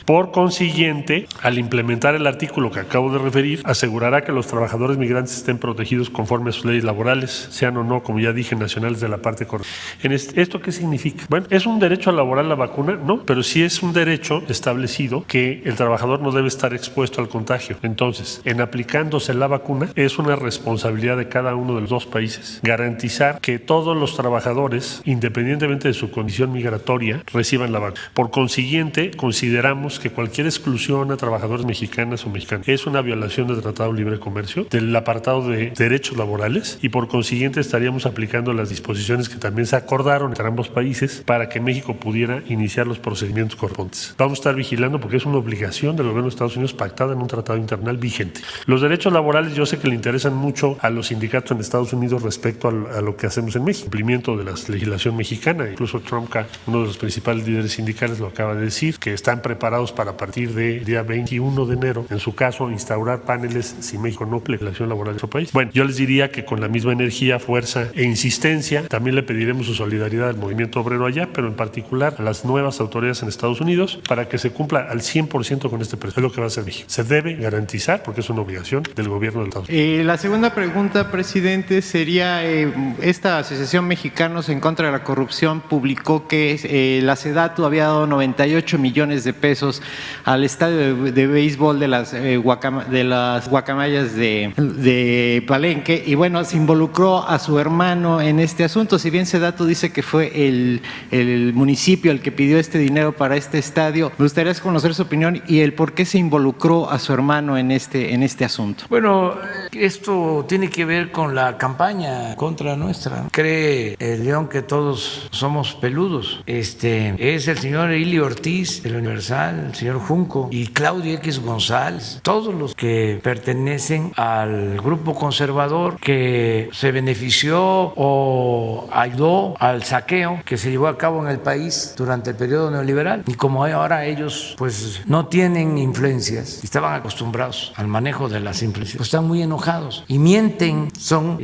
Por consiguiente, al implementar el artículo que acabo de referir, asegurará que los trabajadores migrantes estén protegidos conforme a sus leyes laborales, sean o no, como ya dije, nacionales de la parte correspondiente. ¿Esto qué significa? Bueno, ¿es un derecho laboral la vacuna? No, pero sí es un derecho establecido que el trabajador no debe estar expuesto al contagio. Entonces, en aplicándose la vacuna, es una responsabilidad de cada uno de los dos países garantizar que todos los trabajadores, independientemente de su condición migratoria, reciban la vacuna. Por consiguiente, consideramos que cualquier exclusión a trabajadores mexicanas o mexicanos es una violación del Tratado de Libre Comercio, del apartado de derechos laborales, y por consiguiente estaríamos aplicando las disposiciones que también se acordaron entre ambos países para que México pudiera iniciar los procedimientos correspondientes. Vamos a estar vigilando porque es una obligación del gobierno de Estados Unidos pactada en un tratado internacional vigente. Los derechos laborales yo sé que le interesan mucho a los sindicatos en Estados Unidos respecto a lo que hacemos en México, cumplimiento de la legislación mexicana. Incluso Trump, uno de los principales líderes sindicales, lo acaba de decir, que están preparados para a partir del día 21 de enero, en su caso, instaurar paneles si México no cumple la legislación laboral de su país. Bueno, yo les diría que con la misma energía, fuerza e insistencia, también le pediremos su solidaridad al movimiento obrero allá, pero en particular a las nuevas autoridades en Estados Unidos, para que se cumpla al 100% con este precio. Es lo que va a hacer México. Se debe garantizar, porque es una obligación del gobierno del Estado. La segunda pregunta, presidente, sería, esta Asociación Mexicanos en contra de la Corrupción publicó que la SEDATU había dado 98 millones de pesos al estadio de béisbol de las guacamayas de Palenque, y bueno, se involucró a su hermano en este asunto. Si bien SEDATU dice que fue el municipio el que pidió este dinero para este estadio, me gustaría conocer su opinión y el por qué se involucró a su hermano en este asunto. Bueno, esto tiene que ver con la campaña contra nuestra. Cree el león que todos somos peludos. Es el señor Ili Ortiz, el Universal, el señor Junco y Claudio X González, todos los que pertenecen al grupo conservador que se benefició o ayudó al saqueo que se llevó a cabo en el país durante el periodo neoliberal. Y como ahora ellos pues no tienen influencias, estaban acostumbrados al manejo de las influencias, pues están muy enojados y mienten, son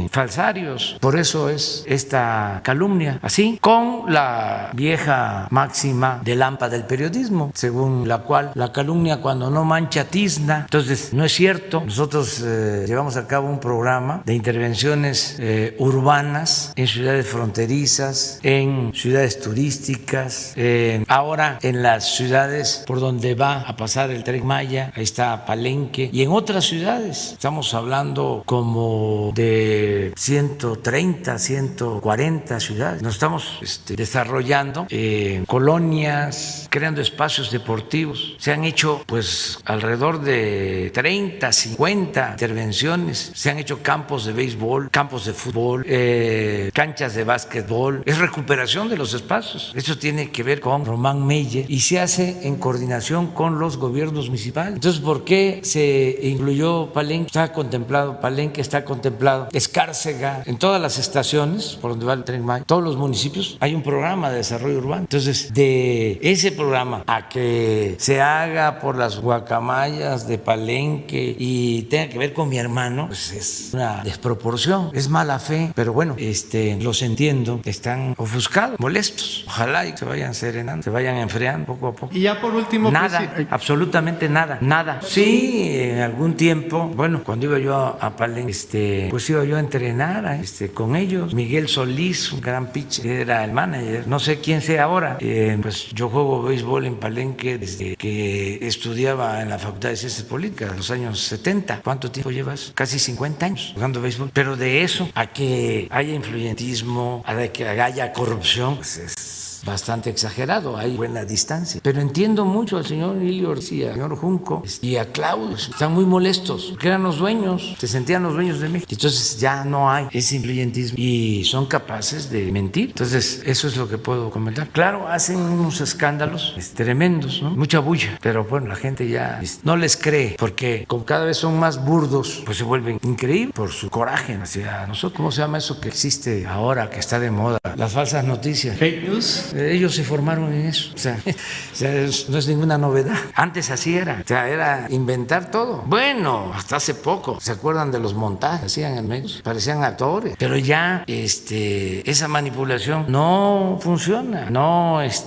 falsarios. Por eso es esta calumnia, así con la vieja máxima del AMPA del periodismo, según la cual la calumnia cuando no mancha tizna. Entonces no es cierto. Nosotros llevamos a cabo un programa de intervenciones urbanas en ciudades fronterizas, en ciudades turísticas, ahora en las ciudades por donde va a pasar el Tren Maya, ahí está Palenque, y en otras ciudades estamos hablando como de 130, 140 ciudades. Nos estamos desarrollando colonias, creando espacios deportivos. Se han hecho pues alrededor de 30, 50 intervenciones. Se han hecho campos de béisbol, campos de fútbol, canchas de básquetbol. Es recuperación de los espacios. Eso tiene que ver con Román Meyer y se hace en coordinación con los gobiernos municipales. Entonces, ¿por qué se incluyó Palenque? Está contemplado Palenque, está contemplado Escárcega, en todas las estaciones por donde va el Tren Maya, todos los municipios hay un programa de desarrollo urbano. Entonces, de ese programa programa a que se haga por las guacamayas de Palenque y tenga que ver con mi hermano, pues es una desproporción, es mala fe, pero bueno, los entiendo, están ofuscados, molestos. Ojalá y se vayan serenando, se vayan enfriando poco a poco. Y ya por último, nada, absolutamente nada, nada. Sí, en algún tiempo, bueno, cuando iba yo a Palenque, pues iba yo a entrenar con ellos. Miguel Solís, un gran pitcher, era el manager. No sé quién sea ahora. Pues yo juego béisbol en Palenque desde que estudiaba en la Facultad de Ciencias Políticas, los años 70. ¿Cuánto tiempo llevas? Casi 50 años jugando béisbol. Pero de eso a que haya influyentismo, a que haya corrupción, pues es bastante exagerado, hay buena distancia. Pero entiendo mucho al señor Emilio García, al señor Junco y a Claudio. Están muy molestos porque eran los dueños, se sentían los dueños de México. Entonces ya no hay ese influyentismo y son capaces de mentir. Entonces eso es lo que puedo comentar. Claro, hacen unos escándalos tremendos, ¿no? Mucha bulla, pero bueno, la gente ya no les cree porque como cada vez son más burdos, pues se vuelven increíbles por su coraje hacia nosotros. ¿Cómo se llama eso que existe ahora, que está de moda? Las falsas noticias. Fake news. Ellos se formaron en eso. O sea, no es ninguna novedad. Antes así era. O sea, era inventar todo. Bueno, hasta hace poco. ¿Se acuerdan de los montajes que hacían en medios? Parecían actores. Pero ya esa manipulación no funciona. No es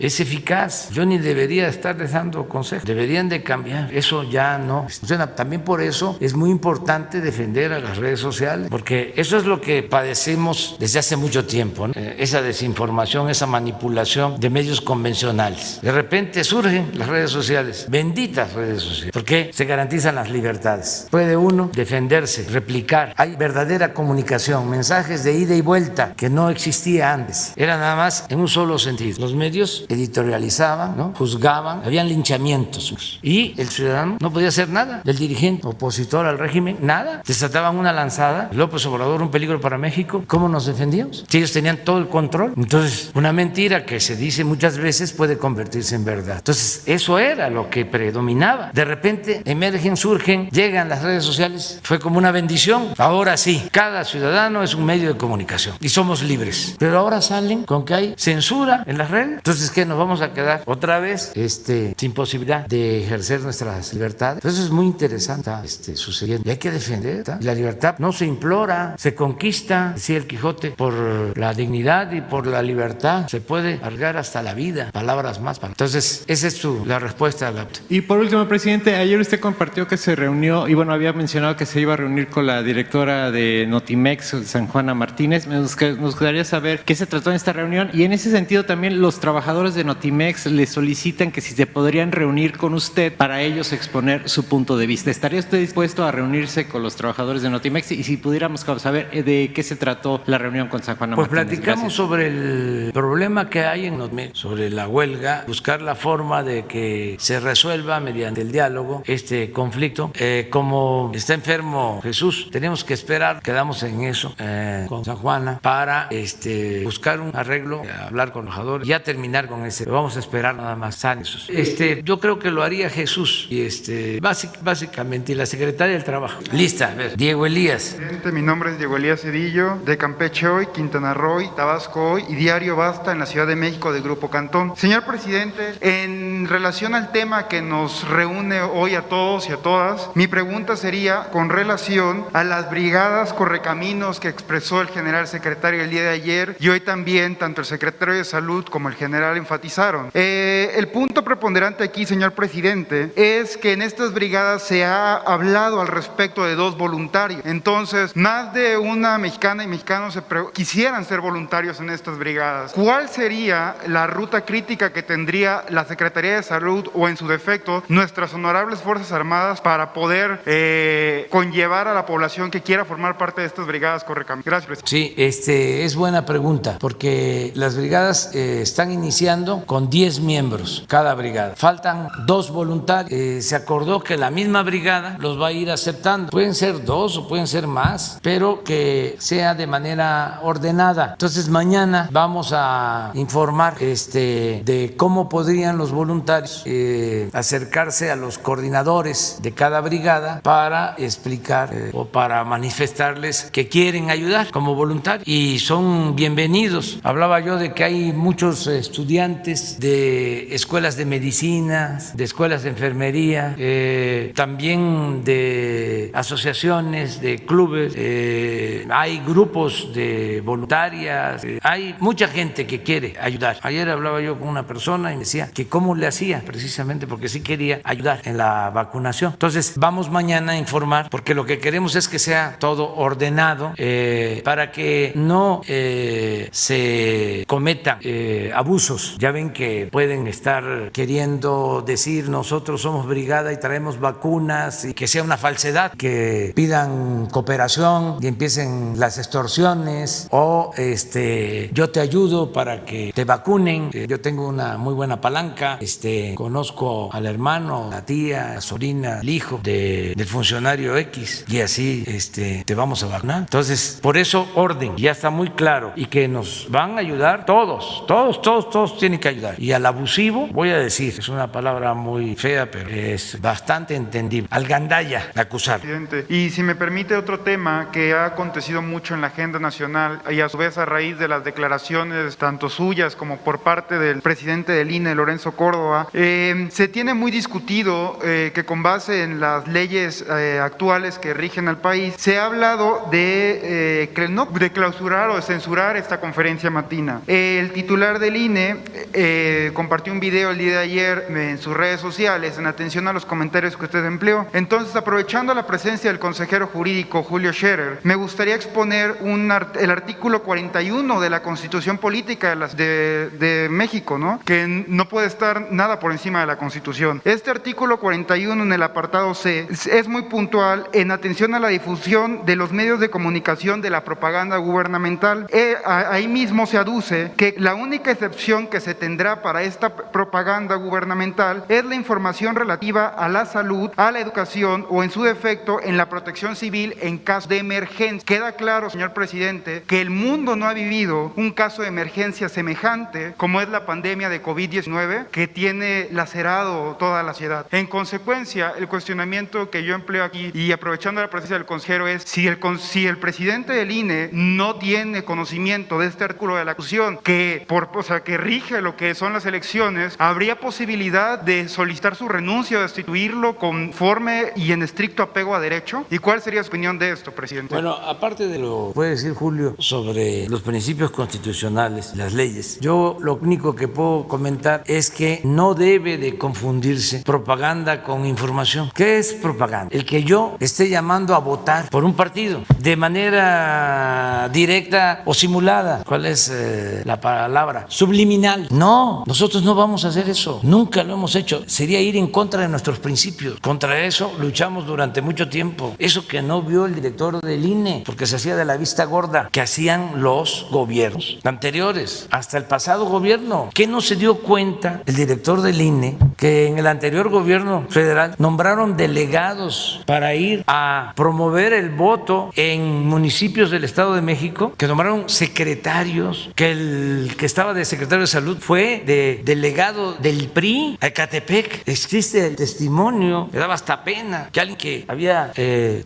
eficaz. Yo ni debería estarles dando consejos. Deberían de cambiar. Eso ya no funciona. También por eso es muy importante defender a las redes sociales. Porque eso es lo que padecemos desde hace mucho tiempo, ¿no? Esa desinformación, esa manipulación de medios convencionales. De repente surgen las redes sociales, benditas redes sociales, porque se garantizan las libertades. Puede uno defenderse, replicar. Hay verdadera comunicación, mensajes de ida y vuelta que no existía antes. Era nada más en un solo sentido. Los medios editorializaban, ¿no? Juzgaban, habían linchamientos y el ciudadano no podía hacer nada. El dirigente opositor al régimen, nada. Desataban una lanzada. López Obrador, un peligro para México. ¿Cómo nos defendíamos? Si ellos tenían todo el control. Entonces, una mentira que se dice muchas veces puede convertirse en verdad. Entonces, eso era lo que predominaba. De repente emergen, surgen, llegan las redes sociales. Fue como una bendición. Ahora sí, cada ciudadano es un medio de comunicación y somos libres. Pero ahora salen con que hay censura en las redes. Entonces, ¿qué? Nos vamos a quedar otra vez sin posibilidad de ejercer nuestras libertades. Eso es muy interesante, sucediendo. Y hay que defender. La libertad no se implora, se conquista, decía el Quijote, por la dignidad y por la libertad se puede alargar hasta la vida. Palabras más. Entonces, esa es la respuesta a la... Y por último, presidente, ayer usted compartió que se reunió, y bueno, había mencionado que se iba a reunir con la directora de Notimex, San Juana Martínez. Nos gustaría saber qué se trató en esta reunión, y en ese sentido también los trabajadores de Notimex le solicitan que si se podrían reunir con usted para ellos exponer su punto de vista. ¿Estaría usted dispuesto a reunirse con los trabajadores de Notimex? Y si pudiéramos saber de qué se trató la reunión con San Juana Martínez. Pues platicamos sobre el problema que hay en Notimex, sobre la huelga, buscar la forma de que se resuelva mediante el diálogo este conflicto. Como está enfermo Jesús, tenemos que esperar, quedamos en eso con San Juana para buscar un arreglo, hablar con los trabajadores, ya terminar con ese. Vamos a esperar nada más sanos. Yo creo que lo haría Jesús y básicamente y la secretaria del Trabajo. Lista, a ver, Diego Elías. Presidente, mi nombre es Diego Elías Cedillo, de Campeche Hoy, Quintana Roo, Tabasco Hoy y Diario Basta en la Ciudad de México de Grupo Cantón. Señor presidente, en relación al tema que nos reúne hoy a todos y a todas, mi pregunta sería con relación a las brigadas correcaminos que expresó el general secretario el día de ayer y hoy también tanto el secretario de Salud como el general enfatizaron. El punto preponderante aquí, señor presidente, es que en estas brigadas se ha hablado al respecto de 2 voluntarios. Entonces, más de una mexicana y mexicanos quisieran ser voluntarios en estas brigadas. ¿Cuál sería la ruta crítica que tendría la Secretaría de Salud o en su defecto nuestras honorables Fuerzas Armadas para poder conllevar a la población que quiera formar parte de estas brigadas correcaminos? Gracias, presidente. Sí, es buena pregunta porque las brigadas están iniciando con 10 miembros cada brigada. Faltan 2 voluntarios. Se acordó que la misma brigada los va a ir aceptando. Pueden ser 2 o pueden ser más, pero que sea de manera ordenada. Entonces mañana vamos a informar de cómo podrían los voluntarios acercarse a los coordinadores de cada brigada para explicar o para manifestarles que quieren ayudar como voluntarios y son bienvenidos. Hablaba yo de que hay muchos estudiantes de escuelas de medicina, de escuelas de enfermería, también de asociaciones, de clubes, hay grupos de voluntarias, hay mucha gente que quiere ayudar. Ayer hablaba yo con una persona y me decía que cómo le hacía, precisamente porque sí quería ayudar en la vacunación. Entonces vamos mañana a informar, porque lo que queremos es que sea todo ordenado para que no se cometan abusos. Ya ven que pueden estar queriendo decir nosotros somos brigada y traemos vacunas, y que sea una falsedad, que pidan cooperación y empiecen las extorsiones, o yo te ayudo para que te vacunen. Yo tengo una muy buena palanca, conozco al hermano, la tía, la sobrina, el hijo del funcionario X, y así te vamos a vacunar. Entonces, por eso orden, ya está muy claro, y que nos van a ayudar todos tienen que ayudar. Y al abusivo, voy a decir, es una palabra muy fea, pero es bastante entendible, al gandalla, acusar. Y si me permite otro tema que ha acontecido mucho en la agenda nacional y a su vez a raíz de las declaraciones tanto suyas como por parte del presidente del INE, Lorenzo Córdoba, se tiene muy discutido que con base en las leyes actuales que rigen al país, se ha hablado de clausurar o de censurar esta conferencia matina. El titular del INE compartió un video el día de ayer en sus redes sociales en atención a los comentarios que usted empleó. Entonces, aprovechando la presencia del consejero jurídico Julio Scherer, me gustaría exponer el artículo 41 de la Constitución Política de México, ¿no? Que no puede estar nada por encima de la Constitución. Este artículo 41 en el apartado C es muy puntual en atención a la difusión de los medios de comunicación de la propaganda gubernamental. Ahí mismo se aduce que la única excepción que se tendrá para esta propaganda gubernamental es la información relativa a la salud, a la educación o en su defecto en la protección civil en caso de emergencia. Queda claro, señor presidente, que el mundo no ha vivido un caso de emergencia semejante como es la pandemia de COVID-19 que tiene lacerado toda la sociedad. En consecuencia, el cuestionamiento que yo empleo aquí y aprovechando la presencia del consejero es si el presidente del INE no tiene conocimiento de este artículo de la Constitución que rige lo que son las elecciones, ¿habría posibilidad de solicitar su renuncia o destituirlo conforme y en estricto apego a derecho? ¿Y cuál sería su opinión de esto, presidente? Bueno, aparte de lo que puede decir Julio sobre los principios constitucionales, las leyes, yo lo único que puedo comentar es que no debe de confundirse propaganda con información. ¿Qué es propaganda? El que yo esté llamando a votar por un partido de manera directa o simulada. ¿Cuál es la palabra? Subliminal. No, nosotros no vamos a hacer eso. Nunca lo hemos hecho. Sería ir en contra de nuestros principios. Contra eso luchamos durante mucho tiempo. Eso que no vio el director del INE, porque se hacía de la vista gorda, que hacían los gobiernos anteriores, hasta el pasado gobierno. ¿Qué no se dio cuenta el director del INE? Que en el anterior gobierno federal nombraron delegados para ir a promover el voto en municipios del Estado de México, que nombraron secretarios, que el que estaba de secretario de salud fue de delegado del PRI a Ecatepec. Existe el testimonio, me daba hasta pena que alguien que había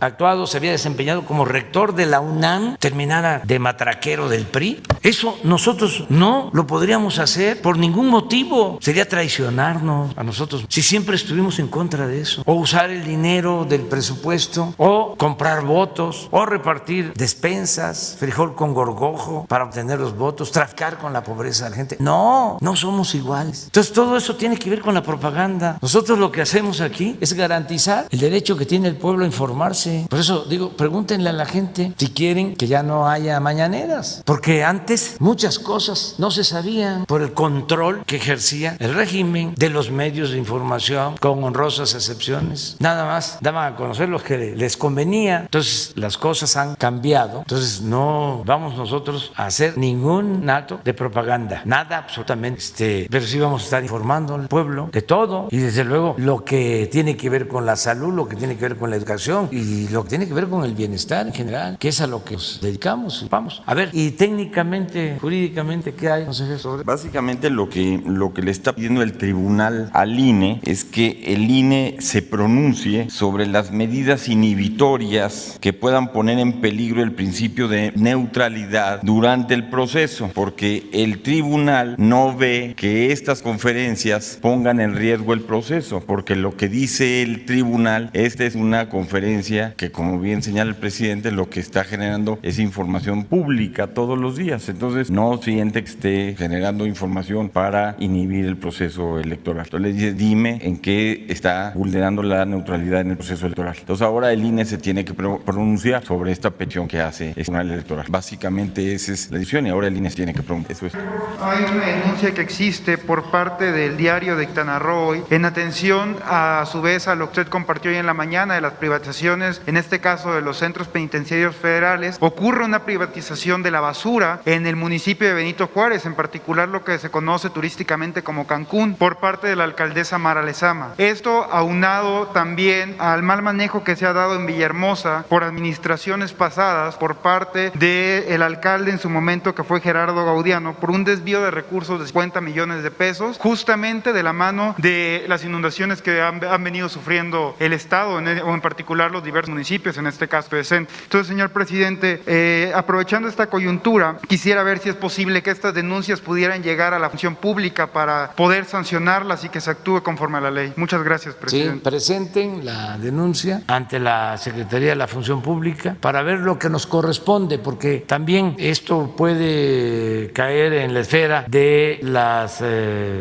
actuado, se había desempeñado como rector de la UNAM, terminara de matraquero del PRI. Eso nosotros no lo podríamos hacer por ningún motivo. Sería traicionarnos a nosotros si siempre estuvimos en contra de eso. O usar el dinero del presupuesto, o comprar votos, o repartir despensas, frijol con gorgojo para obtener los votos, traficar con la pobreza de la gente. No, no somos iguales. Entonces todo eso tiene que ver con la propaganda. Nosotros lo que hacemos aquí es garantizar el derecho que tiene el pueblo a informarse. Por eso digo, pregúntenle a la gente si quieren que ya no haya mañaneras, porque antes muchas cosas no se sabían por el control que ejercía el régimen de los medios de información, con honrosas excepciones. Nada más daban a conocer los que les convenía. Entonces las cosas han cambiado. Entonces no vamos nosotros a hacer ningún acto de propaganda, nada absolutamente. Pero sí vamos a estar informando al pueblo de todo, y desde luego lo que tiene que ver con la salud, lo que tiene que ver con la educación y lo que tiene que ver con el bienestar en general, que es a lo que nos dedicamos. Vamos a ver, y técnicamente legalmente, jurídicamente, ¿qué hay, consejero? Básicamente lo que le está pidiendo el tribunal al INE es que el INE se pronuncie sobre las medidas inhibitorias que puedan poner en peligro el principio de neutralidad durante el proceso, porque el tribunal no ve que estas conferencias pongan en riesgo el proceso, porque lo que dice el tribunal, esta es una conferencia que, como bien señala el presidente, lo que está generando es información pública todos los días, entonces no siente que esté generando información para inhibir el proceso electoral. Entonces le dice, dime en qué está vulnerando la neutralidad en el proceso electoral. Entonces ahora el INE se tiene que pronunciar sobre esta petición que hace el Tribunal Electoral. Básicamente esa es la decisión y ahora el INE se tiene que pronunciar. Eso es. Hay una denuncia que existe por parte del diario de Quintana Roo en atención a su vez a lo que usted compartió hoy en la mañana de las privatizaciones, en este caso de los centros penitenciarios federales. Ocurre una privatización de la basura en el municipio de Benito Juárez, en particular lo que se conoce turísticamente como Cancún, por parte de la alcaldesa Mara Lezama. Esto aunado también al mal manejo que se ha dado en Villahermosa por administraciones pasadas por parte del alcalde en su momento, que fue Gerardo Gaudiano, por un desvío de recursos de 50 millones de pesos, justamente de la mano de las inundaciones que han venido sufriendo el Estado, o en particular los diversos municipios, en este caso de CEN. Entonces, señor presidente, aprovechando esta coyuntura, quisiera ver si es posible que estas denuncias pudieran llegar a la función pública para poder sancionarlas y que se actúe conforme a la ley. Muchas gracias, presidente. Sí, presenten la denuncia ante la Secretaría de la Función Pública para ver lo que nos corresponde, porque también esto puede caer en la esfera de las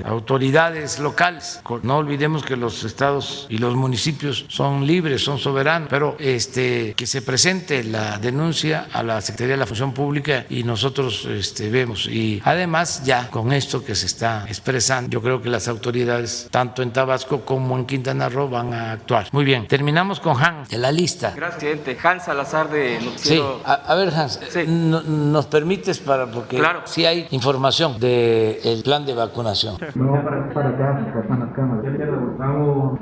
autoridades locales. No olvidemos que los estados y los municipios son libres, son soberanos, pero que se presente la denuncia a la Secretaría de la Función Pública y nosotros vemos. Y además, ya con esto que se está expresando, yo creo que las autoridades, tanto en Tabasco como en Quintana Roo, van a actuar. Muy bien, terminamos con Hans de la lista. Gracias, presidente. Hans Salazar de Noticiero. Sí, a ver, Hans, sí. ¿Nos permites porque claro, sí hay información del plan de vacunación? No, para acá, para las cámaras. Vamos.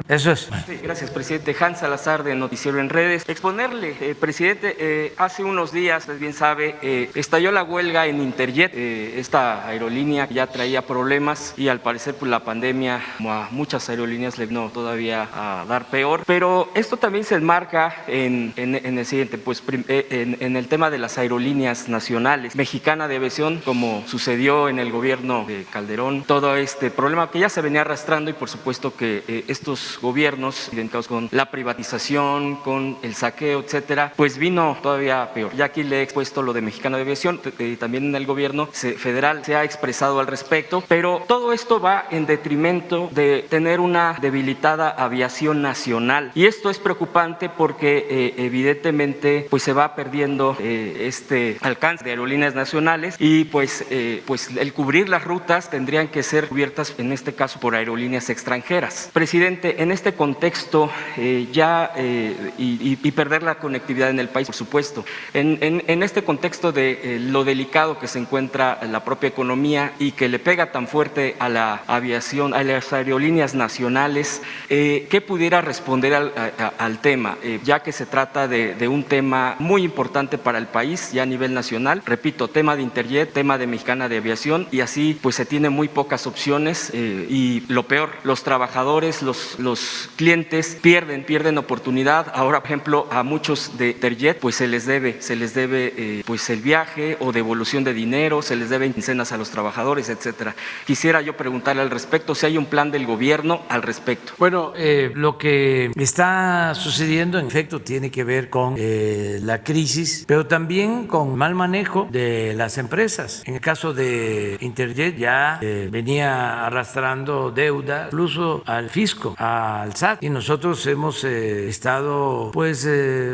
Eso es. Sí, gracias, presidente. Hans Salazar de Noticiero en Redes. Exponerle, presidente, hace unos días, usted bien sabe, estalló la huelga en Interjet, esta aerolínea que ya traía problemas y al parecer pues, la pandemia, como a muchas aerolíneas, le vino todavía a dar peor. Pero esto también se enmarca en el siguiente, pues en el tema de las aerolíneas nacionales. Mexicana de Aviación, como sucedió en el gobierno de Calderón, todo este problema que ya se venía arrastrando y por supuesto que estos gobiernos identificados con la privatización, con el saqueo, etcétera, pues vino todavía peor. Ya aquí le he expuesto lo de Mexicana de Aviación, también en el gobierno federal se ha expresado al respecto, pero todo esto va en detrimento de tener una debilitada aviación nacional y esto es preocupante porque evidentemente pues se va perdiendo este alcance de aerolíneas nacionales y pues el cubrir las rutas tendrían que ser cubiertas en este caso por aerolíneas extranjeras. Presidente, en este contexto y perder la conectividad en el país, por supuesto, en este contexto de lo delicado que se encuentra la propia economía y que le pega tan fuerte a la aviación, a las aerolíneas nacionales, ¿qué pudiera responder al tema? Ya que se trata de un tema muy importante para el país, ya a nivel nacional, repito, tema de Interjet, tema de Mexicana de Aviación y así pues se tiene muy pocas opciones y lo peor, los trabajadores, los clientes pierden oportunidad. Ahora, por ejemplo, a muchos de Interjet pues se les debe pues el viaje o devolución de dinero, se les deben quincenas a los trabajadores, etcétera. Quisiera yo preguntarle al respecto si hay un plan del gobierno al respecto. Bueno, lo que está sucediendo en efecto tiene que ver con la crisis, pero también con mal manejo de las empresas. En el caso de Interjet ya venía arrastrando deuda incluso al fisco, a al SAT, y nosotros hemos estado pues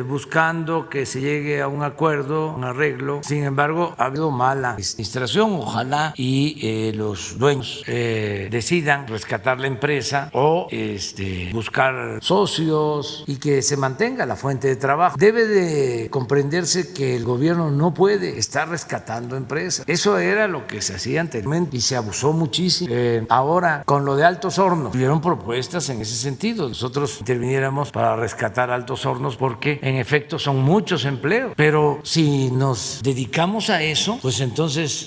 buscando que se llegue a un acuerdo, un arreglo. Sin embargo, ha habido mala administración. Ojalá y los dueños decidan rescatar la empresa o buscar socios y que se mantenga la fuente de trabajo. Debe de comprenderse que el gobierno no puede estar rescatando empresas. Eso era lo que se hacía anteriormente y se abusó muchísimo. Ahora, con lo de Altos Hornos, tuvieron propuestas en ese sentido. Nosotros interviniéramos para rescatar Altos Hornos porque en efecto son muchos empleos, pero si nos dedicamos a eso, pues entonces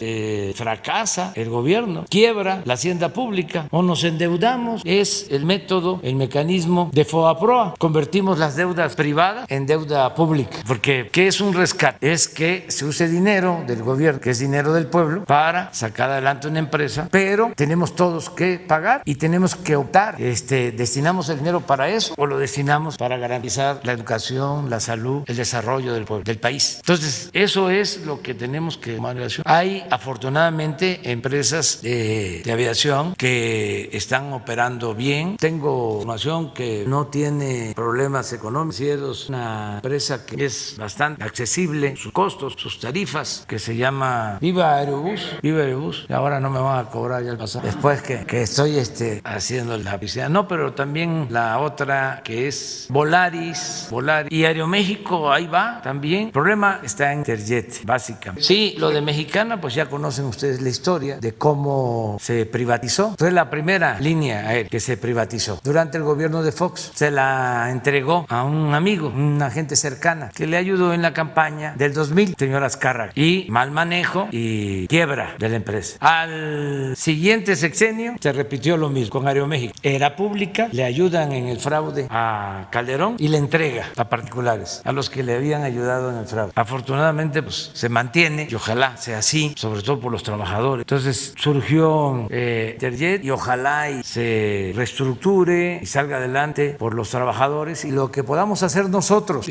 fracasa el gobierno, quiebra la hacienda pública o nos endeudamos. Es el método, el mecanismo de FOBAPROA. Convertimos las deudas privadas en deuda pública, porque ¿qué es un rescate? Es que se use dinero del gobierno, que es dinero del pueblo, para sacar adelante una empresa, pero tenemos todos que pagar y tenemos que optar. ¿Destinamos el dinero para eso o lo destinamos para garantizar la educación, la salud, el desarrollo del pueblo, del país? Entonces, eso es lo que tenemos que tomar en relación. Hay, afortunadamente, empresas de aviación que están operando bien. Tengo información que no tiene problemas económicos. Es una empresa que es bastante accesible, sus costos, sus tarifas, que se llama Viva Aerobús. Viva Aerobús. Ahora no me van a cobrar ya el pasaje. Después que estoy haciendo la publicidad. No, pero también la otra que es Volaris y Aeroméxico, ahí va también. El problema está en Interjet, básicamente. Sí, lo de Mexicana, pues ya conocen ustedes la historia de cómo se privatizó. Fue la primera línea aérea que se privatizó. Durante el gobierno de Fox se la entregó a un amigo, una agente cercana, que le ayudó en la campaña del 2000, señor Azcárraga, y mal manejo y quiebra de la empresa. Al siguiente sexenio se repitió lo mismo con Aeroméxico. Era pública, le ayudan en el fraude a Calderón y le entrega a particulares, a los que le habían ayudado en el fraude. Afortunadamente, pues se mantiene y ojalá sea así, sobre todo por los trabajadores. Entonces surgió Interjet y ojalá y se reestructure y salga adelante por los trabajadores y lo que podamos hacer nosotros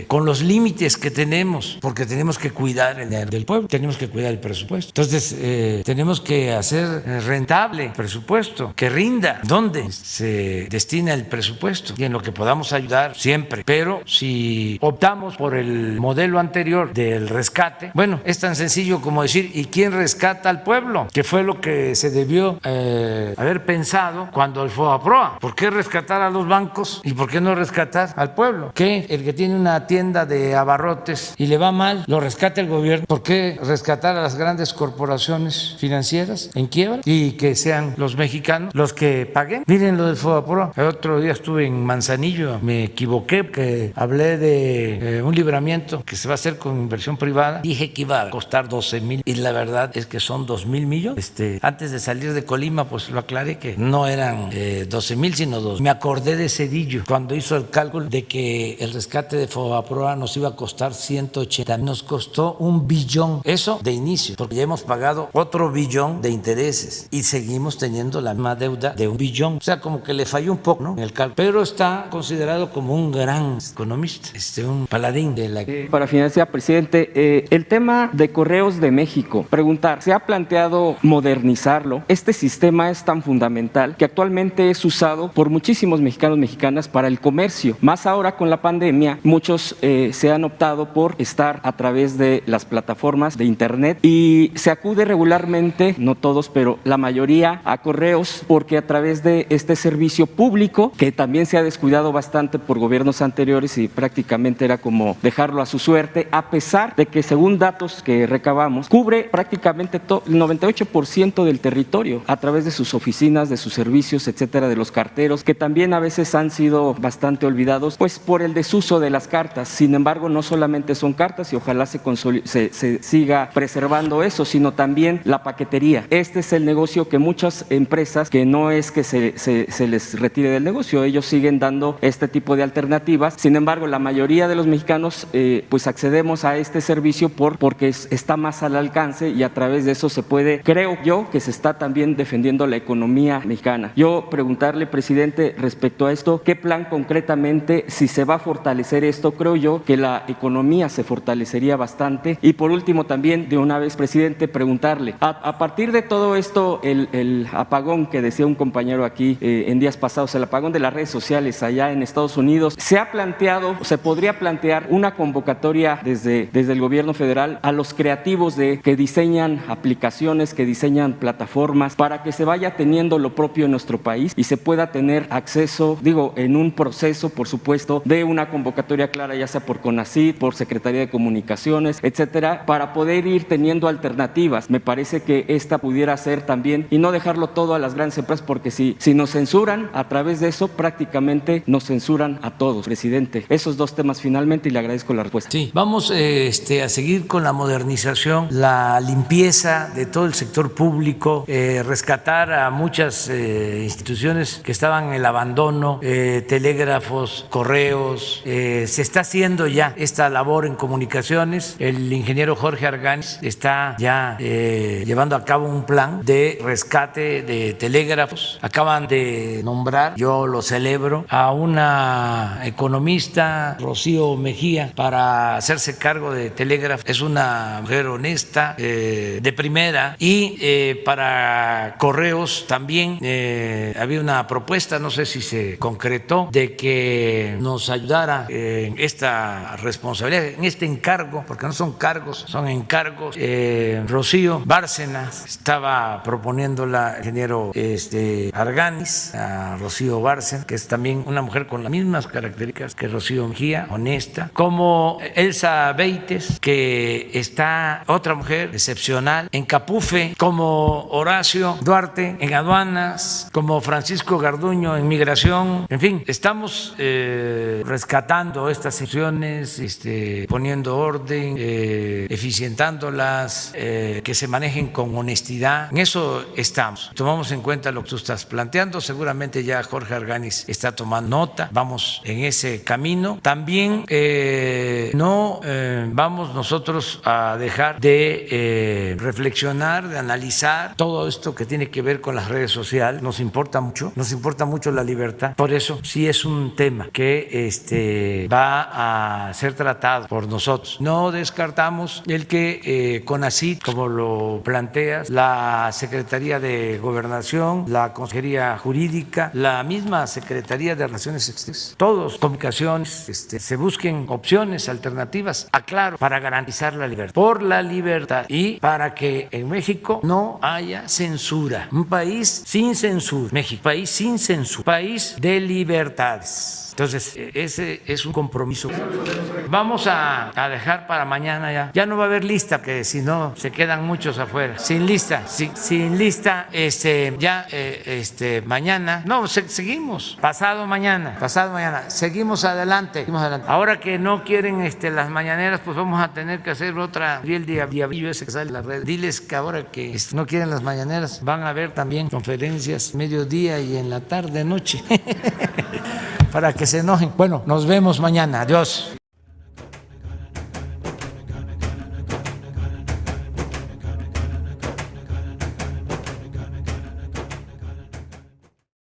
con los límites que tenemos, porque tenemos que cuidar el dinero del pueblo, tenemos que cuidar el presupuesto. Entonces tenemos que hacer rentable el presupuesto, que rinda. ¿Dónde se destina el presupuesto? Y en lo que podamos ayudar siempre. Pero si optamos por el modelo anterior del rescate, bueno, es tan sencillo como decir, ¿y quién rescata al pueblo? Que fue lo que se debió haber pensado cuando el FOBAPROA. ¿Por qué rescatar a los bancos y por qué no rescatar al pueblo? ¿Qué? El que tiene una tienda de abarrotes y le va mal, lo rescata el gobierno. ¿Por qué rescatar a las grandes corporaciones financieras en quiebra y que sean los mexicanos los que paguen? Miren lo del FOBAPROA. El otro día estuve en Manzanillo, me equivoqué, que hablé de un libramiento que se va a hacer con inversión privada. Dije que iba a costar 12,000 y la verdad es que son 2,000 millones. Antes de salir de Colima, pues lo aclaré que no eran 12,000 sino 2. Me acordé de Cedillo cuando hizo el cálculo de que el rescate de FOBAPROA nos iba a costar 180. Nos costó 1 billón. Eso de inicio, porque ya hemos pagado otro billón de intereses y seguimos teniendo la misma deuda de 1 billón. O sea, como que le falló un poco, ¿no?, en el cálculo. Pero está considerado como un gran economista, un paladín de la... Para finalizar, presidente, el tema de Correos de México, preguntar, ¿se ha planteado modernizarlo? Este sistema es tan fundamental que actualmente es usado por muchísimos mexicanos, mexicanas para el comercio. Más ahora con la pandemia, muchos se han optado por estar a través de las plataformas de internet y se acude regularmente, no todos, pero la mayoría, a correos, porque a través de este servicio público, que también se ha descuidado bastante por gobiernos anteriores y prácticamente era como dejarlo a su suerte, a pesar de que según datos que recabamos, cubre prácticamente el 98% del territorio a través de sus oficinas, de sus servicios, etcétera, de los carteros, que también a veces han sido bastante olvidados, pues por el desuso de las cartas. Sin embargo, no solamente son cartas y ojalá se siga preservando eso, sino también la paquetería. Este es el negocio que muchas empresas, que no es que se les retire del negocio, ellos siguen dando este tipo de alternativas. Sin embargo, la mayoría de los mexicanos pues accedemos a este servicio porque está más al alcance y a través de eso se puede, creo yo, que se está también defendiendo la economía mexicana. Yo preguntarle, presidente, respecto a esto, ¿qué plan concretamente, si se va a fortalecer esto? Creo yo que la economía se fortalecería bastante. Y por último también, de una vez, presidente, preguntarle, a partir de todo esto, el apagón que decía un compañero aquí en días días pasados, el apagón de las redes sociales allá en Estados Unidos, se ha planteado, se podría plantear una convocatoria desde el gobierno federal a los creativos que diseñan aplicaciones, que diseñan plataformas, para que se vaya teniendo lo propio en nuestro país y se pueda tener acceso, en un proceso, por supuesto, de una convocatoria clara, ya sea por CONACYT, por Secretaría de Comunicaciones, etcétera, para poder ir teniendo alternativas. Me parece que esta pudiera ser también, y no dejarlo todo a las grandes empresas, porque si nos censuran a través de eso, prácticamente nos censuran a todos, presidente. Esos dos temas finalmente, y le agradezco la respuesta. Sí, vamos a seguir con la modernización, la limpieza de todo el sector público, rescatar a muchas instituciones que estaban en el abandono, telégrafos, correos. Se está haciendo ya esta labor en comunicaciones. El ingeniero Jorge Arganis está ya llevando a cabo un plan de rescate de telégrafos. Acaban de nombrar, yo lo celebro, a una economista, Rocío Mejía, para hacerse cargo de telégrafos. Es una mujer honesta, de primera. Y para correos también había una propuesta, no sé si se concretó, de que nos ayudara en esta responsabilidad, en este encargo, porque no son cargos, son encargos. Rocío Bárcenas estaba proponiéndola el ingeniero Arganis, a Rocío Bárcenas, que es también una mujer con las mismas características que Rocío Mejía, honesta, como Elsa Beites, que está otra mujer excepcional, en Capufe, como Horacio Duarte en aduanas, como Francisco Garduño en migración. En fin, estamos rescatando estas secciones, poniendo orden, eficientándolas, que se manejen con honestidad. En eso estamos. Tomamos en cuenta lo que tú estás planteando. Seguramente ya Jorge Arganis está tomando nota. Vamos en ese camino. También no vamos nosotros a dejar de reflexionar, de analizar todo esto que tiene que ver con las redes sociales. Nos importa mucho la libertad. Por eso sí es un tema que va a ser tratado por nosotros. No descartamos el que CONACYT, como lo planteas, la Secretaría de Gobernación, la Consejería Jurídica, la misma Secretaría de Relaciones Exteriores, todos, comunicaciones, se busquen opciones alternativas, aclaro, para garantizar la libertad, por la libertad, y para que en México no haya censura. Un país sin censura, México, país sin censura, país de libertades. Entonces, ese es un compromiso. Vamos a dejar para mañana ya no va a haber lista, que si no se quedan muchos afuera. Sin lista, sin lista, mañana. No, seguimos. Pasado mañana, seguimos adelante. Ahora que no quieren las mañaneras, pues vamos a tener que hacer otra. Y el diablillo ese que sale en la red. Diles que ahora que no quieren las mañaneras, van a haber también conferencias mediodía y en la tarde, noche. Para que se enojen. Bueno, nos vemos mañana. Adiós.